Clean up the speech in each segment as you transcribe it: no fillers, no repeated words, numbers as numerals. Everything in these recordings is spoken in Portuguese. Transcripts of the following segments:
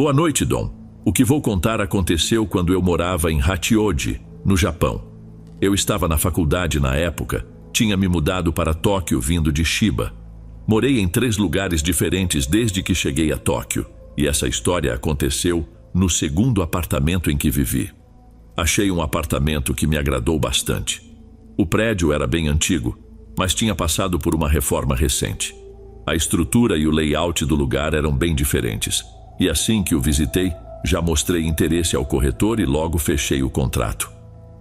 Boa noite, Dom. O que vou contar aconteceu quando eu morava em Hachioji, no Japão. Eu estava na faculdade na época, tinha me mudado para Tóquio vindo de Chiba. Morei em 3 lugares diferentes desde que cheguei a Tóquio, e essa história aconteceu no 2º apartamento em que vivi. Achei um apartamento que me agradou bastante. O prédio era bem antigo, mas tinha passado por uma reforma recente. A estrutura e o layout do lugar eram bem diferentes, e assim que o visitei, já mostrei interesse ao corretor e logo fechei o contrato.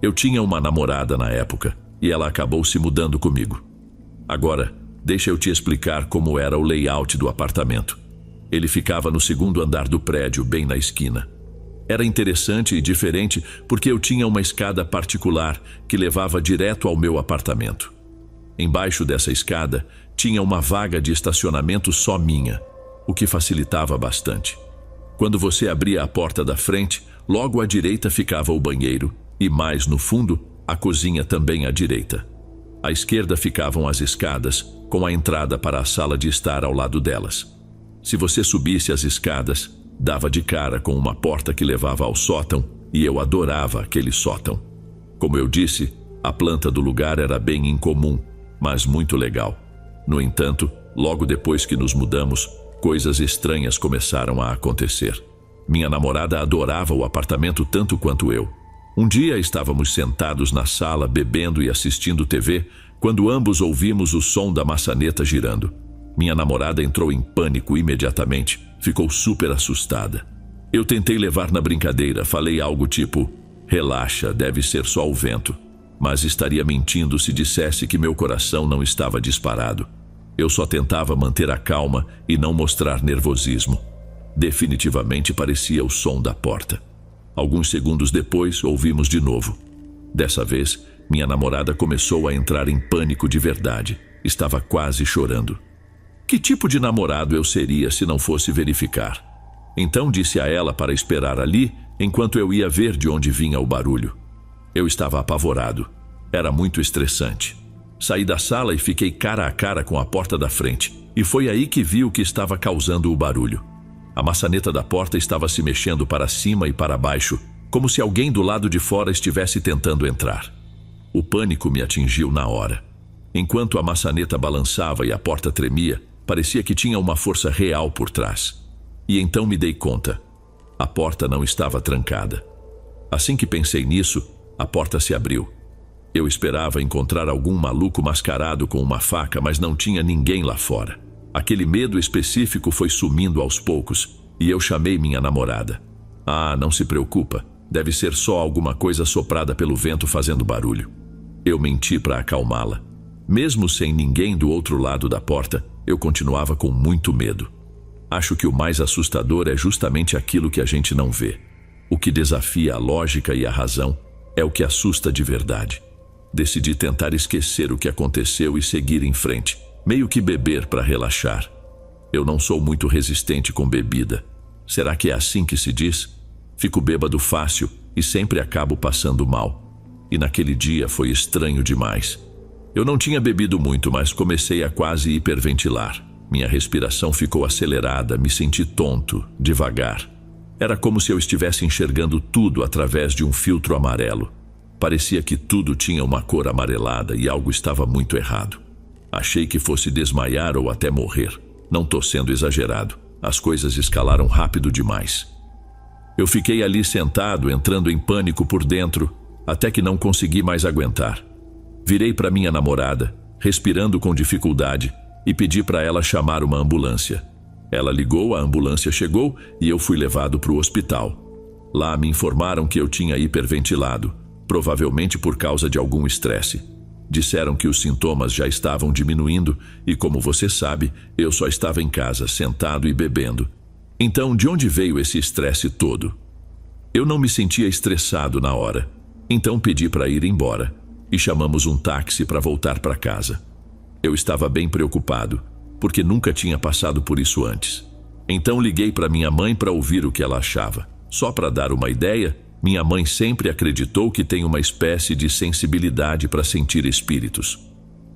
Eu tinha uma namorada na época, e ela acabou se mudando comigo. Agora, deixa eu te explicar como era o layout do apartamento. Ele ficava no 2º andar do prédio, bem na esquina. Era interessante e diferente porque eu tinha uma escada particular que levava direto ao meu apartamento. Embaixo dessa escada tinha uma vaga de estacionamento só minha, o que facilitava bastante. Quando você abria a porta da frente, logo à direita ficava o banheiro e mais no fundo, a cozinha também à direita. À esquerda ficavam as escadas, com a entrada para a sala de estar ao lado delas. Se você subisse as escadas, dava de cara com uma porta que levava ao sótão, e eu adorava aquele sótão. Como eu disse, a planta do lugar era bem incomum, mas muito legal. No entanto, logo depois que nos mudamos, coisas estranhas começaram a acontecer. Minha namorada adorava o apartamento tanto quanto eu. Um dia estávamos sentados na sala bebendo e assistindo TV, quando ambos ouvimos o som da maçaneta girando. Minha namorada entrou em pânico imediatamente, ficou super assustada. Eu tentei levar na brincadeira, falei algo tipo, relaxa, deve ser só o vento, mas estaria mentindo se dissesse que meu coração não estava disparado. Eu só tentava manter a calma e não mostrar nervosismo. Definitivamente parecia o som da porta. Alguns segundos depois, ouvimos de novo. Dessa vez, minha namorada começou a entrar em pânico de verdade. Estava quase chorando. Que tipo de namorado eu seria se não fosse verificar? Então disse a ela para esperar ali, enquanto eu ia ver de onde vinha o barulho. Eu estava apavorado. Era muito estressante. Saí da sala e fiquei cara a cara com a porta da frente, e foi aí que vi o que estava causando o barulho. A maçaneta da porta estava se mexendo para cima e para baixo, como se alguém do lado de fora estivesse tentando entrar. O pânico me atingiu na hora. Enquanto a maçaneta balançava e a porta tremia, parecia que tinha uma força real por trás. E então me dei conta. A porta não estava trancada. Assim que pensei nisso, a porta se abriu. Eu esperava encontrar algum maluco mascarado com uma faca, mas não tinha ninguém lá fora. Aquele medo específico foi sumindo aos poucos, e eu chamei minha namorada. Ah, não se preocupa, deve ser só alguma coisa soprada pelo vento fazendo barulho. Eu menti para acalmá-la. Mesmo sem ninguém do outro lado da porta, eu continuava com muito medo. Acho que o mais assustador é justamente aquilo que a gente não vê. O que desafia a lógica e a razão é o que assusta de verdade. Decidi tentar esquecer o que aconteceu e seguir em frente, meio que beber para relaxar. Eu não sou muito resistente com bebida. Será que é assim que se diz? Fico bêbado fácil e sempre acabo passando mal. E naquele dia foi estranho demais. Eu não tinha bebido muito, mas comecei a quase hiperventilar. Minha respiração ficou acelerada, me senti tonto, devagar. Era como se eu estivesse enxergando tudo através de um filtro amarelo. Parecia que tudo tinha uma cor amarelada e algo estava muito errado. Achei que fosse desmaiar ou até morrer. Não tô sendo exagerado. As coisas escalaram rápido demais. Eu fiquei ali sentado, entrando em pânico por dentro, até que não consegui mais aguentar. Virei para minha namorada, respirando com dificuldade, e pedi para ela chamar uma ambulância. Ela ligou, a ambulância chegou e eu fui levado para o hospital. Lá me informaram que eu tinha hiperventilado, provavelmente por causa de algum estresse. Disseram que os sintomas já estavam diminuindo e, como você sabe, eu só estava em casa, sentado e bebendo. Então, de onde veio esse estresse todo? Eu não me sentia estressado na hora, então pedi para ir embora e chamamos um táxi para voltar para casa. Eu estava bem preocupado, porque nunca tinha passado por isso antes. Então liguei para minha mãe para ouvir o que ela achava. Só para dar uma ideia, minha mãe sempre acreditou que tem uma espécie de sensibilidade para sentir espíritos.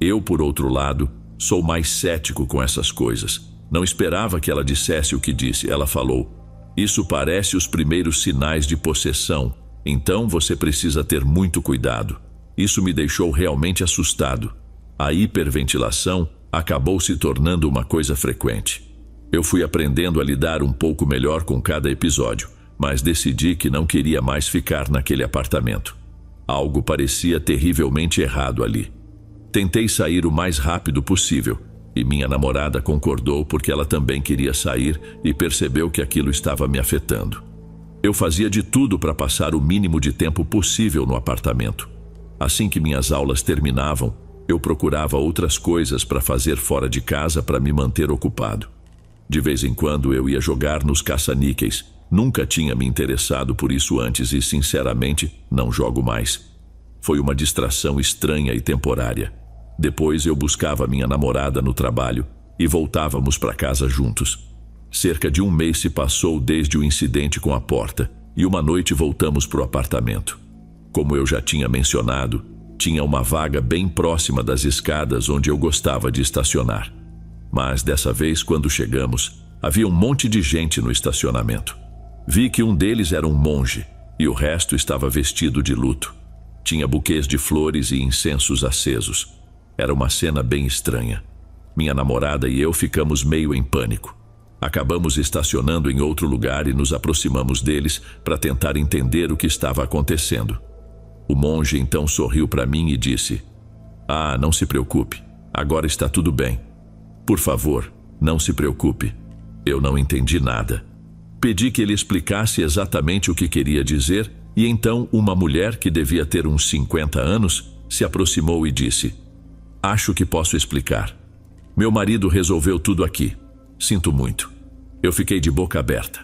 Eu, por outro lado, sou mais cético com essas coisas. Não esperava que ela dissesse o que disse. Ela falou: Isso parece os primeiros sinais de possessão, então você precisa ter muito cuidado. Isso me deixou realmente assustado. A hiperventilação acabou se tornando uma coisa frequente. Eu fui aprendendo a lidar um pouco melhor com cada episódio, mas decidi que não queria mais ficar naquele apartamento. Algo parecia terrivelmente errado ali. Tentei sair o mais rápido possível, e minha namorada concordou porque ela também queria sair e percebeu que aquilo estava me afetando. Eu fazia de tudo para passar o mínimo de tempo possível no apartamento. Assim que minhas aulas terminavam, eu procurava outras coisas para fazer fora de casa para me manter ocupado. De vez em quando eu ia jogar nos caça-níqueis. Nunca tinha me interessado por isso antes e, sinceramente, não jogo mais. Foi uma distração estranha e temporária. Depois eu buscava minha namorada no trabalho e voltávamos para casa juntos. Cerca de um mês se passou desde o incidente com a porta e uma noite voltamos para o apartamento. Como eu já tinha mencionado, tinha uma vaga bem próxima das escadas onde eu gostava de estacionar. Mas dessa vez, quando chegamos, havia um monte de gente no estacionamento. Vi que um deles era um monge e o resto estava vestido de luto. Tinha buquês de flores e incensos acesos. Era uma cena bem estranha. Minha namorada e eu ficamos meio em pânico. Acabamos estacionando em outro lugar e nos aproximamos deles para tentar entender o que estava acontecendo. O monge então sorriu para mim e disse: "Ah, não se preocupe, agora está tudo bem. Por favor, não se preocupe." Eu não entendi nada. Pedi que ele explicasse exatamente o que queria dizer e então uma mulher que devia ter uns 50 anos se aproximou e disse: "Acho que posso explicar. Meu marido resolveu tudo aqui. Sinto muito." Eu fiquei de boca aberta.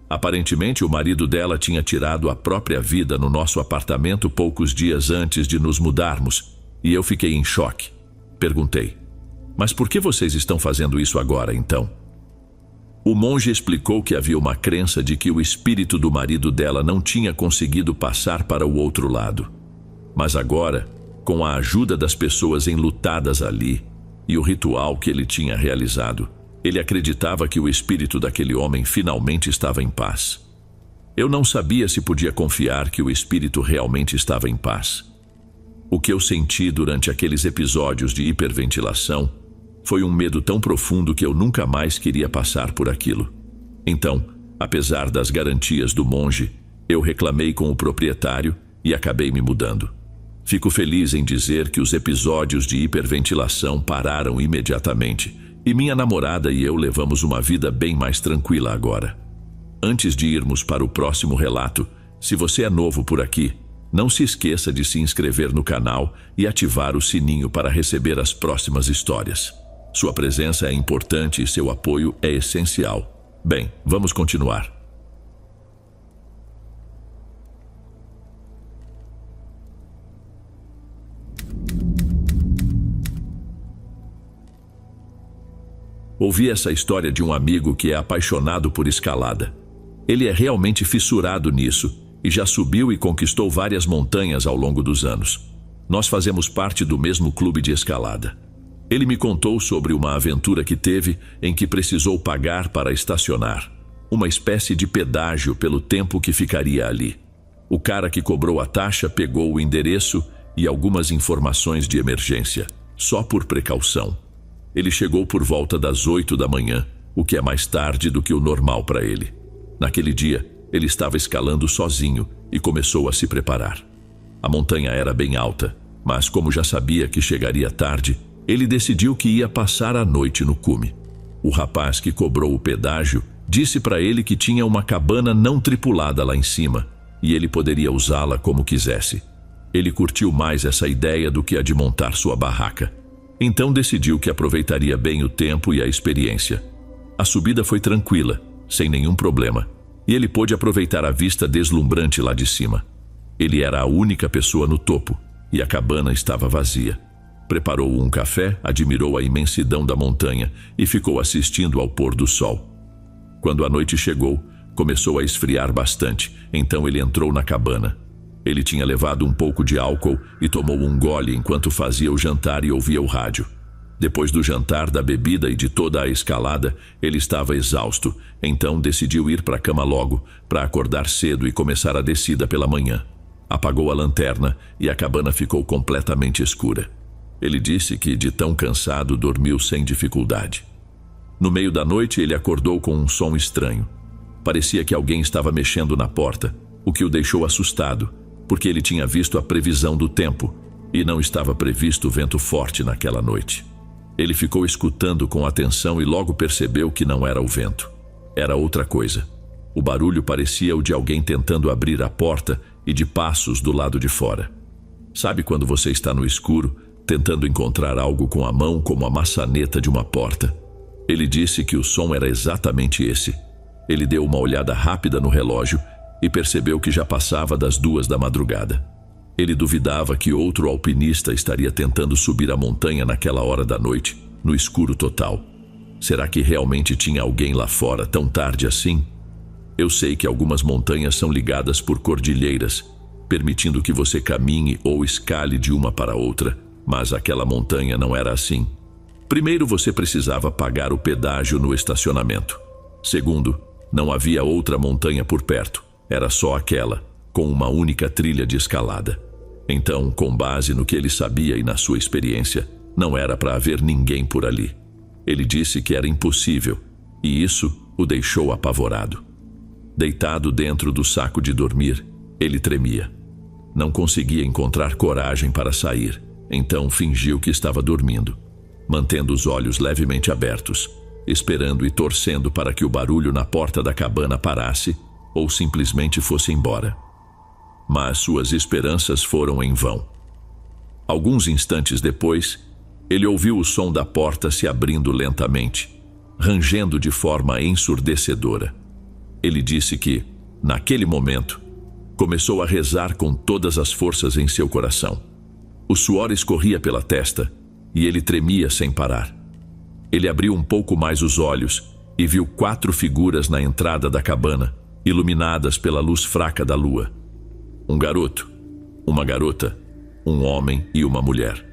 Aparentemente o marido dela tinha tirado a própria vida no nosso apartamento poucos dias antes de nos mudarmos e eu fiquei em choque. Perguntei: "Mas por que vocês estão fazendo isso agora, então?" O monge explicou que havia uma crença de que o espírito do marido dela não tinha conseguido passar para o outro lado. Mas agora, com a ajuda das pessoas enlutadas ali e o ritual que ele tinha realizado, ele acreditava que o espírito daquele homem finalmente estava em paz. Eu não sabia se podia confiar que o espírito realmente estava em paz. O que eu senti durante aqueles episódios de hiperventilação foi um medo tão profundo que eu nunca mais queria passar por aquilo. Então, apesar das garantias do monge, eu reclamei com o proprietário e acabei me mudando. Fico feliz em dizer que os episódios de hiperventilação pararam imediatamente e minha namorada e eu levamos uma vida bem mais tranquila agora. Antes de irmos para o próximo relato, se você é novo por aqui, não se esqueça de se inscrever no canal e ativar o sininho para receber as próximas histórias. Sua presença é importante e seu apoio é essencial. Bem, vamos continuar. Ouvi essa história de um amigo que é apaixonado por escalada. Ele é realmente fissurado nisso e já subiu e conquistou várias montanhas ao longo dos anos. Nós fazemos parte do mesmo clube de escalada. Ele me contou sobre uma aventura que teve em que precisou pagar para estacionar, uma espécie de pedágio pelo tempo que ficaria ali. O cara que cobrou a taxa pegou o endereço e algumas informações de emergência, só por precaução. Ele chegou por volta das 8 da manhã, o que é mais tarde do que o normal para ele. Naquele dia, ele estava escalando sozinho e começou a se preparar. A montanha era bem alta, mas como já sabia que chegaria tarde, ele decidiu que ia passar a noite no cume. O rapaz que cobrou o pedágio disse para ele que tinha uma cabana não tripulada lá em cima e ele poderia usá-la como quisesse. Ele curtiu mais essa ideia do que a de montar sua barraca. Então decidiu que aproveitaria bem o tempo e a experiência. A subida foi tranquila, sem nenhum problema, e ele pôde aproveitar a vista deslumbrante lá de cima. Ele era a única pessoa no topo e a cabana estava vazia. Preparou um café, admirou a imensidão da montanha e ficou assistindo ao pôr do sol. Quando a noite chegou, começou a esfriar bastante, então ele entrou na cabana. Ele tinha levado um pouco de álcool e tomou um gole enquanto fazia o jantar e ouvia o rádio. Depois do jantar, da bebida e de toda a escalada, ele estava exausto, então decidiu ir para a cama logo, para acordar cedo e começar a descida pela manhã. Apagou a lanterna e a cabana ficou completamente escura. Ele disse que, de tão cansado, dormiu sem dificuldade. No meio da noite, ele acordou com um som estranho. Parecia que alguém estava mexendo na porta, o que o deixou assustado, porque ele tinha visto a previsão do tempo e não estava previsto vento forte naquela noite. Ele ficou escutando com atenção e logo percebeu que não era o vento. Era outra coisa. O barulho parecia o de alguém tentando abrir a porta e de passos do lado de fora. Sabe quando você está no escuro, tentando encontrar algo com a mão como a maçaneta de uma porta? Ele disse que o som era exatamente esse. Ele deu uma olhada rápida no relógio e percebeu que já passava das 2 da madrugada. Ele duvidava que outro alpinista estaria tentando subir a montanha naquela hora da noite, no escuro total. Será que realmente tinha alguém lá fora tão tarde assim? Eu sei que algumas montanhas são ligadas por cordilheiras, permitindo que você caminhe ou escale de uma para outra, mas aquela montanha não era assim. Primeiro, você precisava pagar o pedágio no estacionamento. Segundo, não havia outra montanha por perto, era só aquela, com uma única trilha de escalada. Então, com base no que ele sabia e na sua experiência, não era para haver ninguém por ali. Ele disse que era impossível, e isso o deixou apavorado. Deitado dentro do saco de dormir, ele tremia. Não conseguia encontrar coragem para sair, então fingiu que estava dormindo, mantendo os olhos levemente abertos, esperando e torcendo para que o barulho na porta da cabana parasse ou simplesmente fosse embora. Mas suas esperanças foram em vão. Alguns instantes depois, ele ouviu o som da porta se abrindo lentamente, rangendo de forma ensurdecedora. Ele disse que, naquele momento, começou a rezar com todas as forças em seu coração. O suor escorria pela testa e ele tremia sem parar. Ele abriu um pouco mais os olhos e viu 4 figuras na entrada da cabana, iluminadas pela luz fraca da lua. Um garoto, uma garota, um homem e uma mulher.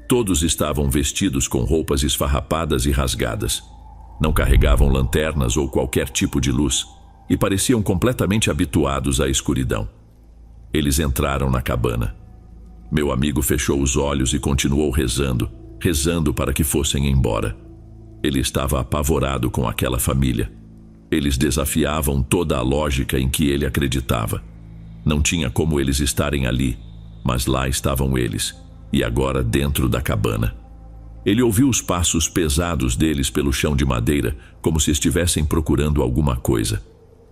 Todos estavam vestidos com roupas esfarrapadas e rasgadas. Não carregavam lanternas ou qualquer tipo de luz e pareciam completamente habituados à escuridão. Eles entraram na cabana. Meu amigo fechou os olhos e continuou rezando para que fossem embora. Ele estava apavorado com aquela família. Eles desafiavam toda a lógica em que ele acreditava. Não tinha como eles estarem ali, mas lá estavam eles, e agora dentro da cabana. Ele ouviu os passos pesados deles pelo chão de madeira, como se estivessem procurando alguma coisa.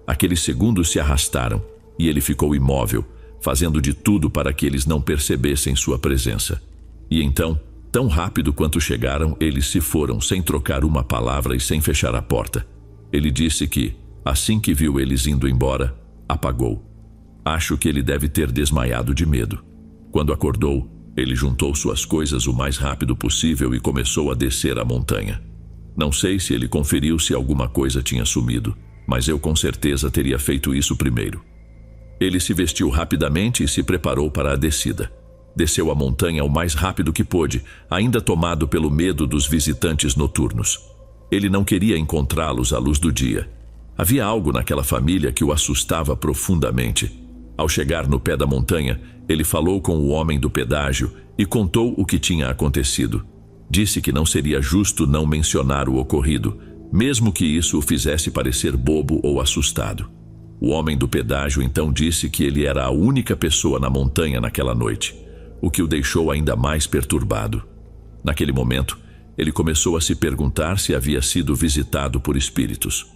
Aqueles segundos se arrastaram, e ele ficou imóvel, fazendo de tudo para que eles não percebessem sua presença. E então, tão rápido quanto chegaram, eles se foram sem trocar uma palavra e sem fechar a porta. Ele disse que, assim que viu eles indo embora, apagou. Acho que ele deve ter desmaiado de medo. Quando acordou, ele juntou suas coisas o mais rápido possível e começou a descer a montanha. Não sei se ele conferiu se alguma coisa tinha sumido, mas eu com certeza teria feito isso primeiro. Ele se vestiu rapidamente e se preparou para a descida. Desceu a montanha o mais rápido que pôde, ainda tomado pelo medo dos visitantes noturnos. Ele não queria encontrá-los à luz do dia. Havia algo naquela família que o assustava profundamente. Ao chegar no pé da montanha, ele falou com o homem do pedágio e contou o que tinha acontecido. Disse que não seria justo não mencionar o ocorrido, mesmo que isso o fizesse parecer bobo ou assustado. O homem do pedágio então disse que ele era a única pessoa na montanha naquela noite, o que o deixou ainda mais perturbado. Naquele momento, ele começou a se perguntar se havia sido visitado por espíritos.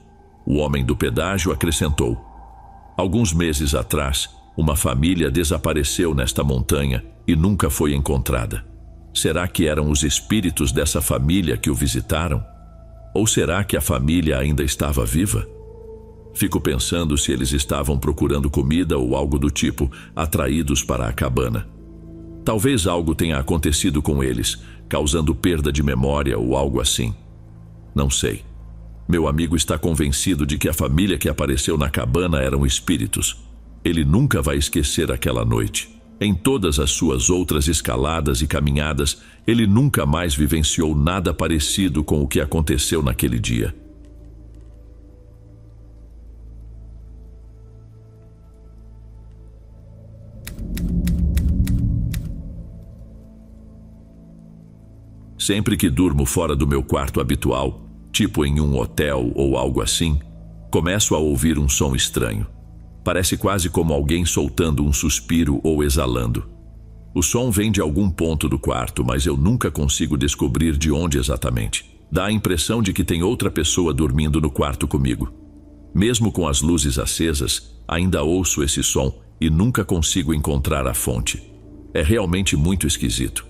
O homem do pedágio acrescentou: alguns meses atrás, uma família desapareceu nesta montanha e nunca foi encontrada. Será que eram os espíritos dessa família que o visitaram? Ou será que a família ainda estava viva? Fico pensando se eles estavam procurando comida ou algo do tipo, atraídos para a cabana. Talvez algo tenha acontecido com eles, causando perda de memória ou algo assim. Não sei. Meu amigo está convencido de que a família que apareceu na cabana eram espíritos. Ele nunca vai esquecer aquela noite. Em todas as suas outras escaladas e caminhadas, ele nunca mais vivenciou nada parecido com o que aconteceu naquele dia. Sempre que durmo fora do meu quarto habitual, tipo em um hotel ou algo assim, começo a ouvir um som estranho. Parece quase como alguém soltando um suspiro ou exalando. O som vem de algum ponto do quarto, mas eu nunca consigo descobrir de onde exatamente. Dá a impressão de que tem outra pessoa dormindo no quarto comigo. Mesmo com as luzes acesas, ainda ouço esse som e nunca consigo encontrar a fonte. É realmente muito esquisito.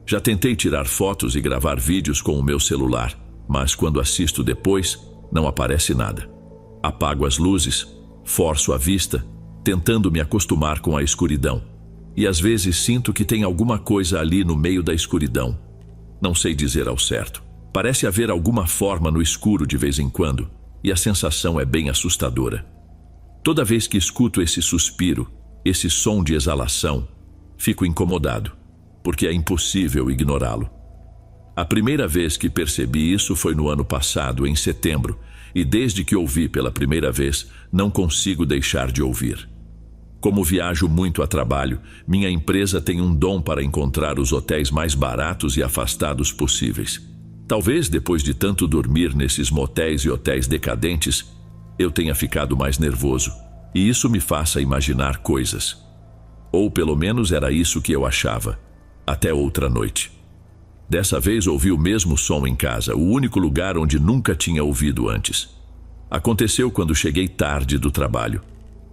Já tentei tirar fotos e gravar vídeos com o meu celular, mas quando assisto depois, não aparece nada. Apago as luzes, forço a vista, tentando me acostumar com a escuridão. E às vezes sinto que tem alguma coisa ali no meio da escuridão. Não sei dizer ao certo. Parece haver alguma forma no escuro de vez em quando, e a sensação é bem assustadora. Toda vez que escuto esse suspiro, esse som de exalação, fico incomodado, porque é impossível ignorá-lo. A primeira vez que percebi isso foi no ano passado, em setembro, e desde que ouvi pela primeira vez, não consigo deixar de ouvir. Como viajo muito a trabalho, minha empresa tem um dom para encontrar os hotéis mais baratos e afastados possíveis. Talvez depois de tanto dormir nesses motéis e hotéis decadentes, eu tenha ficado mais nervoso, e isso me faça imaginar coisas. Ou pelo menos era isso que eu achava, até outra noite. Dessa vez ouvi o mesmo som em casa, o único lugar onde nunca tinha ouvido antes. Aconteceu quando cheguei tarde do trabalho.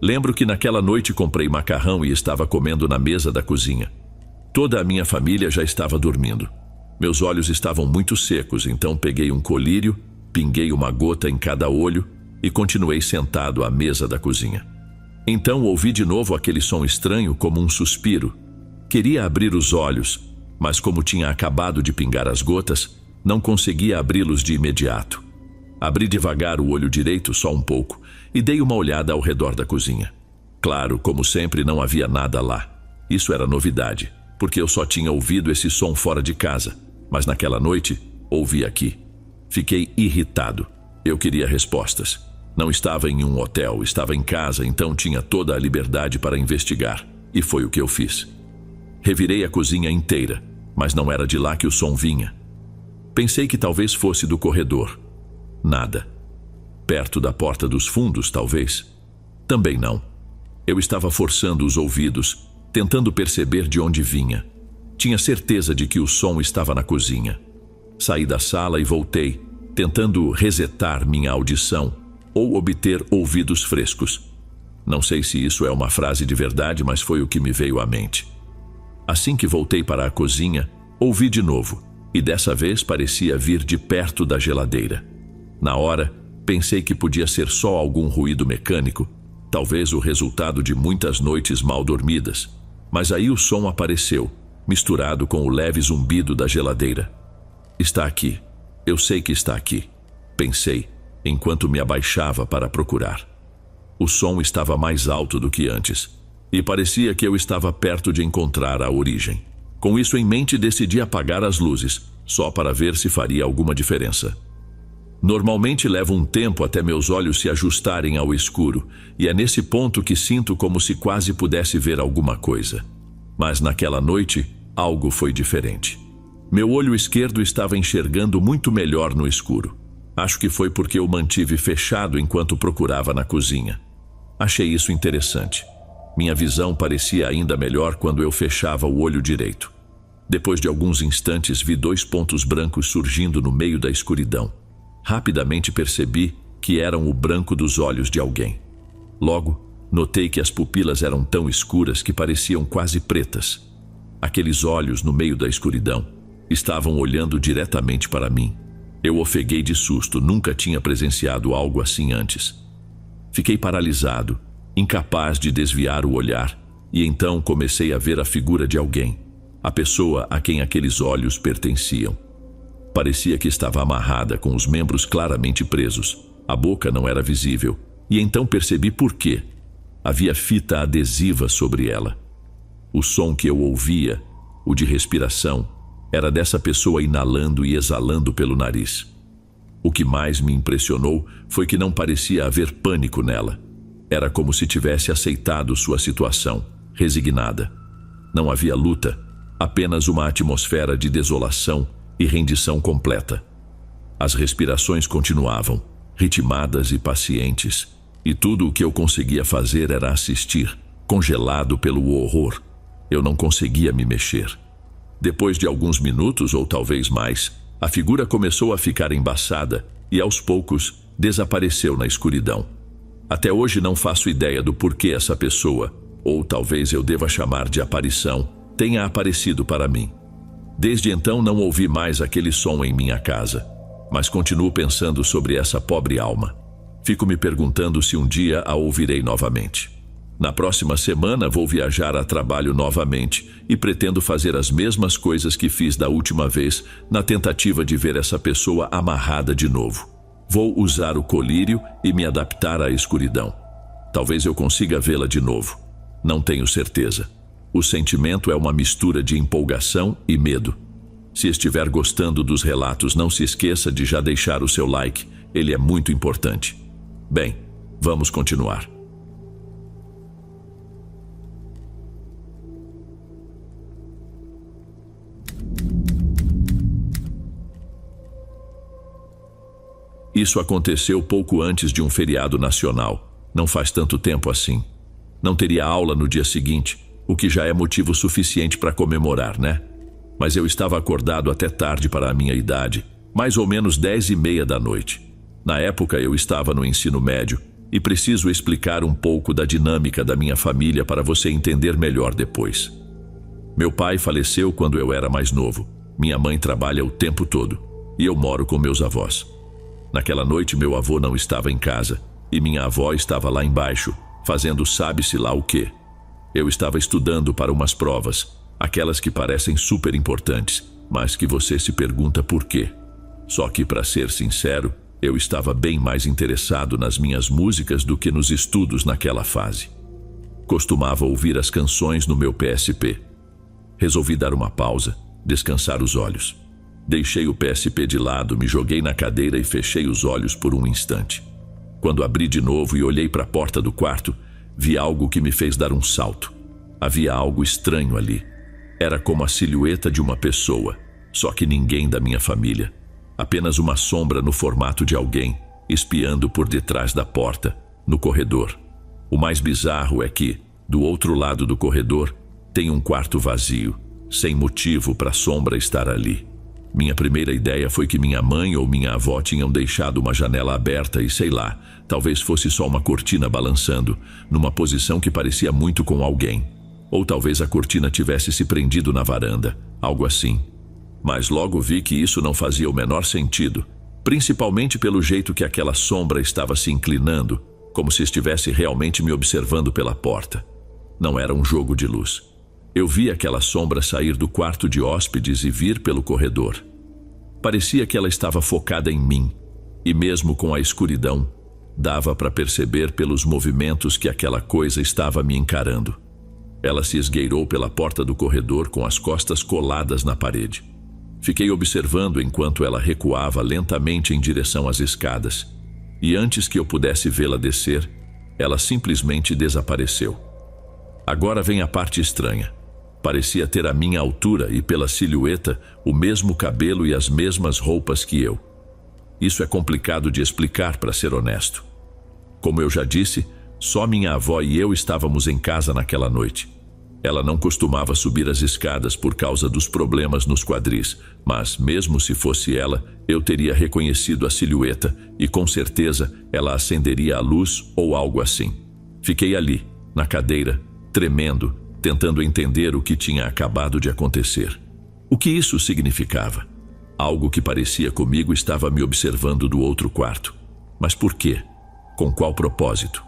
Lembro que naquela noite comprei macarrão e estava comendo na mesa da cozinha. Toda a minha família já estava dormindo. Meus olhos estavam muito secos, então peguei um colírio, pinguei uma gota em cada olho e continuei sentado à mesa da cozinha. Então ouvi de novo aquele som estranho como um suspiro. Queria abrir os olhos, mas como tinha acabado de pingar as gotas, não conseguia abri-los de imediato. Abri devagar o olho direito só um pouco e dei uma olhada ao redor da cozinha. Claro, como sempre, não havia nada lá. Isso era novidade, porque eu só tinha ouvido esse som fora de casa, mas naquela noite, ouvi aqui. Fiquei irritado. Eu queria respostas. Não estava em um hotel, estava em casa, então tinha toda a liberdade para investigar, e foi o que eu fiz. Revirei a cozinha inteira, mas não era de lá que o som vinha. Pensei que talvez fosse do corredor. Nada. Perto da porta dos fundos, talvez? Também não. Eu estava forçando os ouvidos, tentando perceber de onde vinha. Tinha certeza de que o som estava na cozinha. Saí da sala e voltei, tentando resetar minha audição ou obter ouvidos frescos. Não sei se isso é uma frase de verdade, mas foi o que me veio à mente. Assim que voltei para a cozinha, ouvi de novo, e dessa vez parecia vir de perto da geladeira. Na hora, pensei que podia ser só algum ruído mecânico, talvez o resultado de muitas noites mal dormidas. Mas aí o som apareceu, misturado com o leve zumbido da geladeira. Está aqui. Eu sei que está aqui, pensei, enquanto me abaixava para procurar. O som estava mais alto do que antes, e parecia que eu estava perto de encontrar a origem. Com isso em mente, decidi apagar as luzes, só para ver se faria alguma diferença. Normalmente leva um tempo até meus olhos se ajustarem ao escuro, e é nesse ponto que sinto como se quase pudesse ver alguma coisa. Mas naquela noite, algo foi diferente. Meu olho esquerdo estava enxergando muito melhor no escuro. Acho que foi porque eu mantive fechado enquanto procurava na cozinha. Achei isso interessante. Minha visão parecia ainda melhor quando eu fechava o olho direito. Depois de alguns instantes, vi 2 pontos brancos surgindo no meio da escuridão. Rapidamente percebi que eram o branco dos olhos de alguém. Logo, notei que as pupilas eram tão escuras que pareciam quase pretas. Aqueles olhos no meio da escuridão estavam olhando diretamente para mim. Eu ofeguei de susto, nunca tinha presenciado algo assim antes. Fiquei paralisado, incapaz de desviar o olhar, e então comecei a ver a figura de alguém, a pessoa a quem aqueles olhos pertenciam. Parecia que estava amarrada, com os membros claramente presos. A boca não era visível, e então percebi por quê. Havia fita adesiva sobre ela. O som que eu ouvia, o de respiração, era dessa pessoa inalando e exalando pelo nariz. O que mais me impressionou foi que não parecia haver pânico nela. Era como se tivesse aceitado sua situação, resignada. Não havia luta, apenas uma atmosfera de desolação e rendição completa. As respirações continuavam, ritmadas e pacientes, e tudo o que eu conseguia fazer era assistir, congelado pelo horror. Eu não conseguia me mexer. Depois de alguns minutos, ou talvez mais, a figura começou a ficar embaçada e, aos poucos, desapareceu na escuridão. Até hoje não faço ideia do porquê essa pessoa, ou talvez eu deva chamar de aparição, tenha aparecido para mim. Desde então não ouvi mais aquele som em minha casa, mas continuo pensando sobre essa pobre alma. Fico me perguntando se um dia a ouvirei novamente. Na próxima semana vou viajar a trabalho novamente e pretendo fazer as mesmas coisas que fiz da última vez, na tentativa de ver essa pessoa amarrada de novo. Vou usar o colírio e me adaptar à escuridão. Talvez eu consiga vê-la de novo. Não tenho certeza. O sentimento é uma mistura de empolgação e medo. Se estiver gostando dos relatos, não se esqueça de já deixar o seu like, ele é muito importante. Bem, vamos continuar. Isso aconteceu pouco antes de um feriado nacional. Não faz tanto tempo assim. Não teria aula no dia seguinte, o que já é motivo suficiente para comemorar, né? Mas eu estava acordado até tarde para a minha idade, mais ou menos 10:30 da noite. Na época eu estava no ensino médio e preciso explicar um pouco da dinâmica da minha família para você entender melhor depois. Meu pai faleceu quando eu era mais novo. Minha mãe trabalha o tempo todo e eu moro com meus avós. Naquela noite meu avô não estava em casa e minha avó estava lá embaixo, fazendo sabe-se lá o quê. Eu estava estudando para umas provas, aquelas que parecem super importantes, mas que você se pergunta por quê. Só que, para ser sincero, eu estava bem mais interessado nas minhas músicas do que nos estudos naquela fase. Costumava ouvir as canções no meu PSP. Resolvi dar uma pausa, descansar os olhos. Deixei o PSP de lado, me joguei na cadeira e fechei os olhos por um instante. Quando abri de novo e olhei para a porta do quarto, vi algo que me fez dar um salto. Havia algo estranho ali. Era como a silhueta de uma pessoa, só que ninguém da minha família. Apenas uma sombra no formato de alguém, espiando por detrás da porta, no corredor. O mais bizarro é que, do outro lado do corredor, tem um quarto vazio, sem motivo para a sombra estar ali. Minha primeira ideia foi que minha mãe ou minha avó tinham deixado uma janela aberta e sei lá, talvez fosse só uma cortina balançando, numa posição que parecia muito com alguém. Ou talvez a cortina tivesse se prendido na varanda, algo assim. Mas logo vi que isso não fazia o menor sentido, principalmente pelo jeito que aquela sombra estava se inclinando, como se estivesse realmente me observando pela porta. Não era um jogo de luz. Eu vi aquela sombra sair do quarto de hóspedes e vir pelo corredor. Parecia que ela estava focada em mim, e mesmo com a escuridão, dava para perceber pelos movimentos que aquela coisa estava me encarando. Ela se esgueirou pela porta do corredor com as costas coladas na parede. Fiquei observando enquanto ela recuava lentamente em direção às escadas, e antes que eu pudesse vê-la descer, ela simplesmente desapareceu. Agora vem a parte estranha. Parecia ter a minha altura e, pela silhueta, o mesmo cabelo e as mesmas roupas que eu. Isso é complicado de explicar, para ser honesto. Como eu já disse, só minha avó e eu estávamos em casa naquela noite. Ela não costumava subir as escadas por causa dos problemas nos quadris, mas mesmo se fosse ela, eu teria reconhecido a silhueta e com certeza ela acenderia a luz ou algo assim. Fiquei ali, na cadeira, tremendo, tentando entender o que tinha acabado de acontecer. O que isso significava? Algo que parecia comigo estava me observando do outro quarto. Mas por quê? Com qual propósito?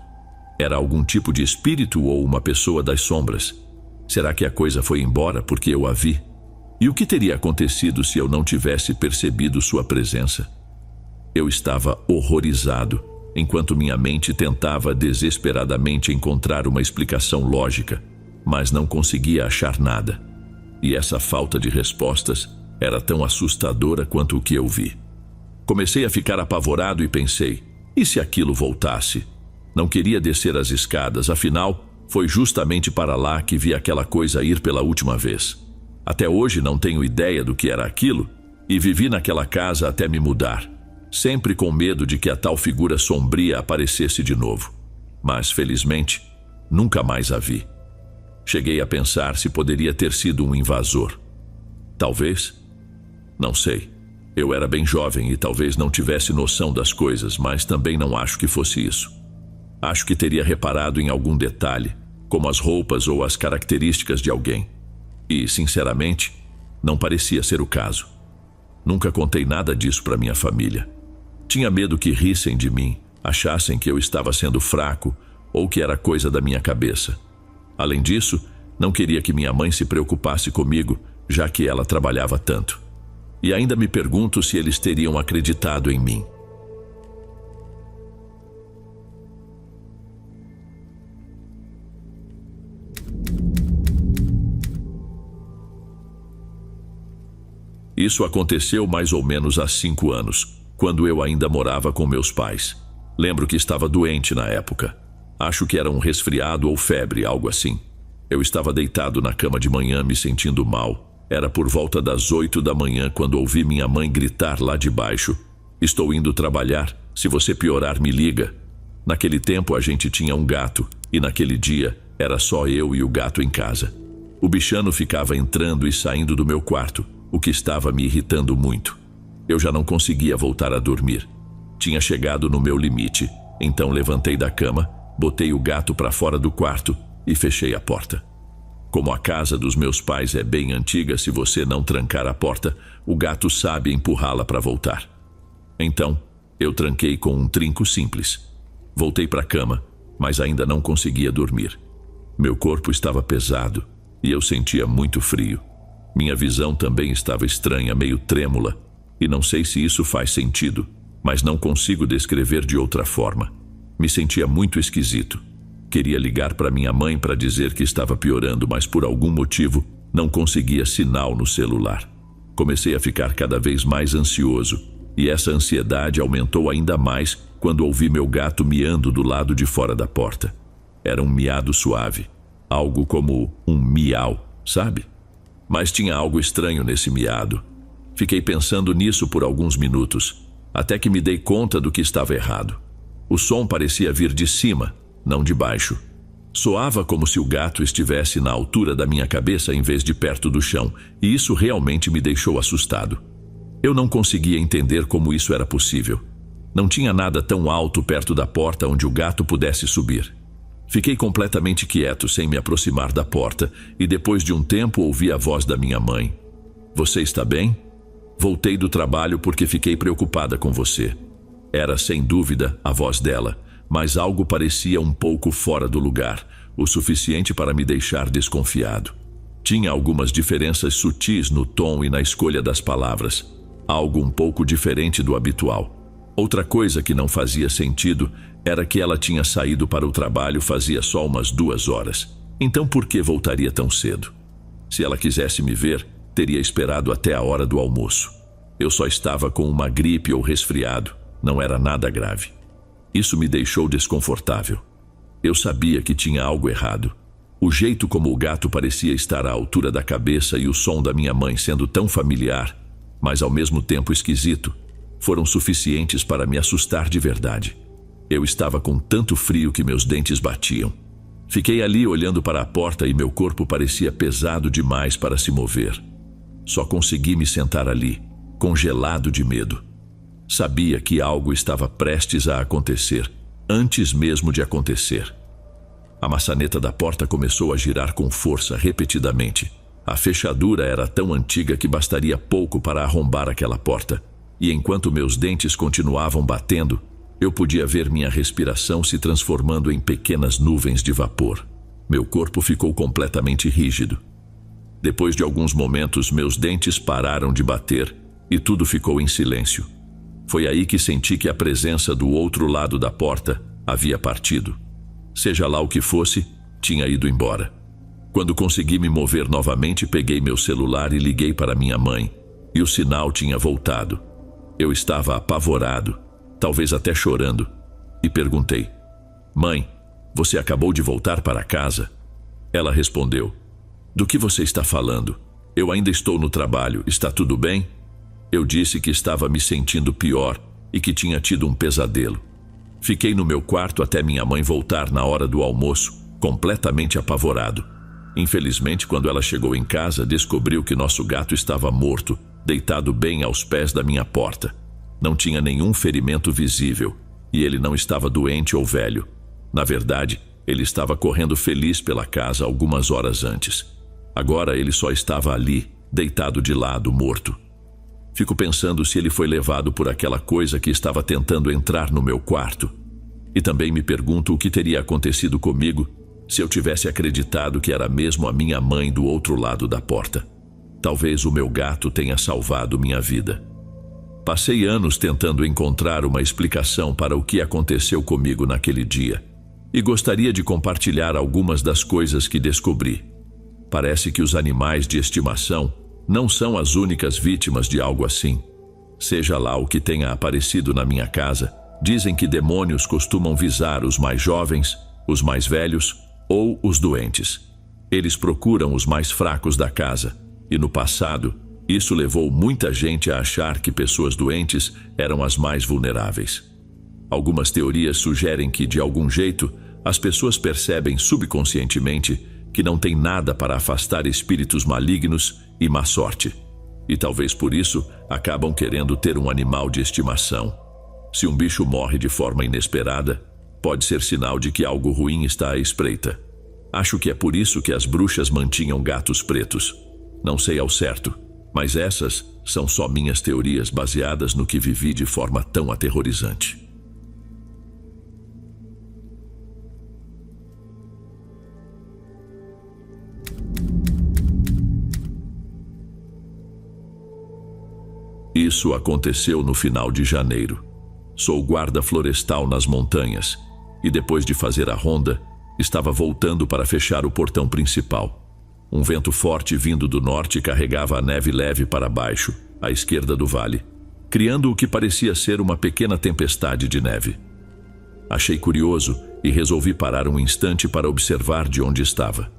Era algum tipo de espírito ou uma pessoa das sombras? Será que a coisa foi embora porque eu a vi? E o que teria acontecido se eu não tivesse percebido sua presença? Eu estava horrorizado, enquanto minha mente tentava desesperadamente encontrar uma explicação lógica. mas não conseguia achar nada. E essa falta de respostas era tão assustadora quanto o que eu vi. Comecei a ficar apavorado e pensei, e se aquilo voltasse? Não queria descer as escadas, afinal, foi justamente para lá que vi aquela coisa ir pela última vez. Até hoje não tenho ideia do que era aquilo, e vivi naquela casa até me mudar, sempre com medo de que a tal figura sombria aparecesse de novo. Mas, felizmente, nunca mais a vi. Cheguei a pensar se poderia ter sido um invasor. Talvez. Não sei. Eu era bem jovem e talvez não tivesse noção das coisas, mas também não acho que fosse isso. Acho que teria reparado em algum detalhe, como as roupas ou as características de alguém. E, sinceramente, não parecia ser o caso. Nunca contei nada disso para minha família. Tinha medo que rissem de mim, achassem que eu estava sendo fraco ou que era coisa da minha cabeça. Além disso, não queria que minha mãe se preocupasse comigo, já que ela trabalhava tanto. E ainda me pergunto se eles teriam acreditado em mim. Isso aconteceu mais ou menos há 5 anos, quando eu ainda morava com meus pais. Lembro que estava doente na época. Acho que era um resfriado ou febre, algo assim. Eu estava deitado na cama de manhã me sentindo mal. Era por volta das 8 da manhã quando ouvi minha mãe gritar lá de baixo: "Estou indo trabalhar, se você piorar me liga." Naquele tempo a gente tinha um gato, e naquele dia era só eu e o gato em casa. O bichano ficava entrando e saindo do meu quarto, o que estava me irritando muito. Eu já não conseguia voltar a dormir. Tinha chegado no meu limite, então levantei da cama, botei o gato para fora do quarto e fechei a porta. Como a casa dos meus pais é bem antiga, se você não trancar a porta, o gato sabe empurrá-la para voltar. Então, eu tranquei com um trinco simples. Voltei para a cama, mas ainda não conseguia dormir. Meu corpo estava pesado e eu sentia muito frio. Minha visão também estava estranha, meio trêmula, e não sei se isso faz sentido, mas não consigo descrever de outra forma. Me sentia muito esquisito. Queria ligar para minha mãe para dizer que estava piorando, mas por algum motivo não conseguia sinal no celular. Comecei a ficar cada vez mais ansioso, e essa ansiedade aumentou ainda mais quando ouvi meu gato miando do lado de fora da porta. Era um miado suave, algo como um miau, sabe? Mas tinha algo estranho nesse miado. Fiquei pensando nisso por alguns minutos, até que me dei conta do que estava errado. O som parecia vir de cima, não de baixo. Soava como se o gato estivesse na altura da minha cabeça em vez de perto do chão, e isso realmente me deixou assustado. Eu não conseguia entender como isso era possível. Não tinha nada tão alto perto da porta onde o gato pudesse subir. Fiquei completamente quieto, sem me aproximar da porta, e depois de um tempo ouvi a voz da minha mãe. "Você está bem? Voltei do trabalho porque fiquei preocupada com você." Era, sem dúvida, a voz dela, mas algo parecia um pouco fora do lugar, o suficiente para me deixar desconfiado. Tinha algumas diferenças sutis no tom e na escolha das palavras, algo um pouco diferente do habitual. Outra coisa que não fazia sentido era que ela tinha saído para o trabalho fazia só umas 2 horas. Então por que voltaria tão cedo? Se ela quisesse me ver, teria esperado até a hora do almoço. Eu só estava com uma gripe ou resfriado, não era nada grave. Isso me deixou desconfortável. Eu sabia que tinha algo errado. O jeito como o gato parecia estar à altura da cabeça e o som da minha mãe sendo tão familiar, mas ao mesmo tempo esquisito, foram suficientes para me assustar de verdade. Eu estava com tanto frio que meus dentes batiam. Fiquei ali olhando para a porta e meu corpo parecia pesado demais para se mover. Só consegui me sentar ali, congelado de medo. Sabia que algo estava prestes a acontecer, antes mesmo de acontecer. A maçaneta da porta começou a girar com força repetidamente. A fechadura era tão antiga que bastaria pouco para arrombar aquela porta, e enquanto meus dentes continuavam batendo, eu podia ver minha respiração se transformando em pequenas nuvens de vapor. Meu corpo ficou completamente rígido. Depois de alguns momentos, meus dentes pararam de bater e tudo ficou em silêncio. Foi aí que senti que a presença do outro lado da porta havia partido. Seja lá o que fosse, tinha ido embora. Quando consegui me mover novamente, peguei meu celular e liguei para minha mãe, e o sinal tinha voltado. Eu estava apavorado, talvez até chorando, e perguntei: "Mãe, você acabou de voltar para casa?" Ela respondeu: "Do que você está falando? Eu ainda estou no trabalho, está tudo bem?" Eu disse que estava me sentindo pior e que tinha tido um pesadelo. Fiquei no meu quarto até minha mãe voltar na hora do almoço, completamente apavorado. Infelizmente, quando ela chegou em casa, descobriu que nosso gato estava morto, deitado bem aos pés da minha porta. Não tinha nenhum ferimento visível, e ele não estava doente ou velho. Na verdade, ele estava correndo feliz pela casa algumas horas antes. Agora ele só estava ali, deitado de lado, morto. Fico pensando se ele foi levado por aquela coisa que estava tentando entrar no meu quarto. E também me pergunto o que teria acontecido comigo se eu tivesse acreditado que era mesmo a minha mãe do outro lado da porta. Talvez o meu gato tenha salvado minha vida. Passei anos tentando encontrar uma explicação para o que aconteceu comigo naquele dia, e gostaria de compartilhar algumas das coisas que descobri. Parece que os animais de estimação não são as únicas vítimas de algo assim. Seja lá o que tenha aparecido na minha casa, dizem que demônios costumam visar os mais jovens, os mais velhos ou os doentes. Eles procuram os mais fracos da casa, e no passado, isso levou muita gente a achar que pessoas doentes eram as mais vulneráveis. Algumas teorias sugerem que, de algum jeito, as pessoas percebem subconscientemente que não tem nada para afastar espíritos malignos e má sorte. E talvez por isso acabam querendo ter um animal de estimação. Se um bicho morre de forma inesperada, pode ser sinal de que algo ruim está à espreita. Acho que é por isso que as bruxas mantinham gatos pretos. Não sei ao certo, mas essas são só minhas teorias baseadas no que vivi de forma tão aterrorizante. Isso aconteceu no final de janeiro. Sou guarda florestal nas montanhas e, depois de fazer a ronda, estava voltando para fechar o portão principal. Um vento forte vindo do norte carregava a neve leve para baixo, à esquerda do vale, criando o que parecia ser uma pequena tempestade de neve. Achei curioso e resolvi parar um instante para observar de onde estava.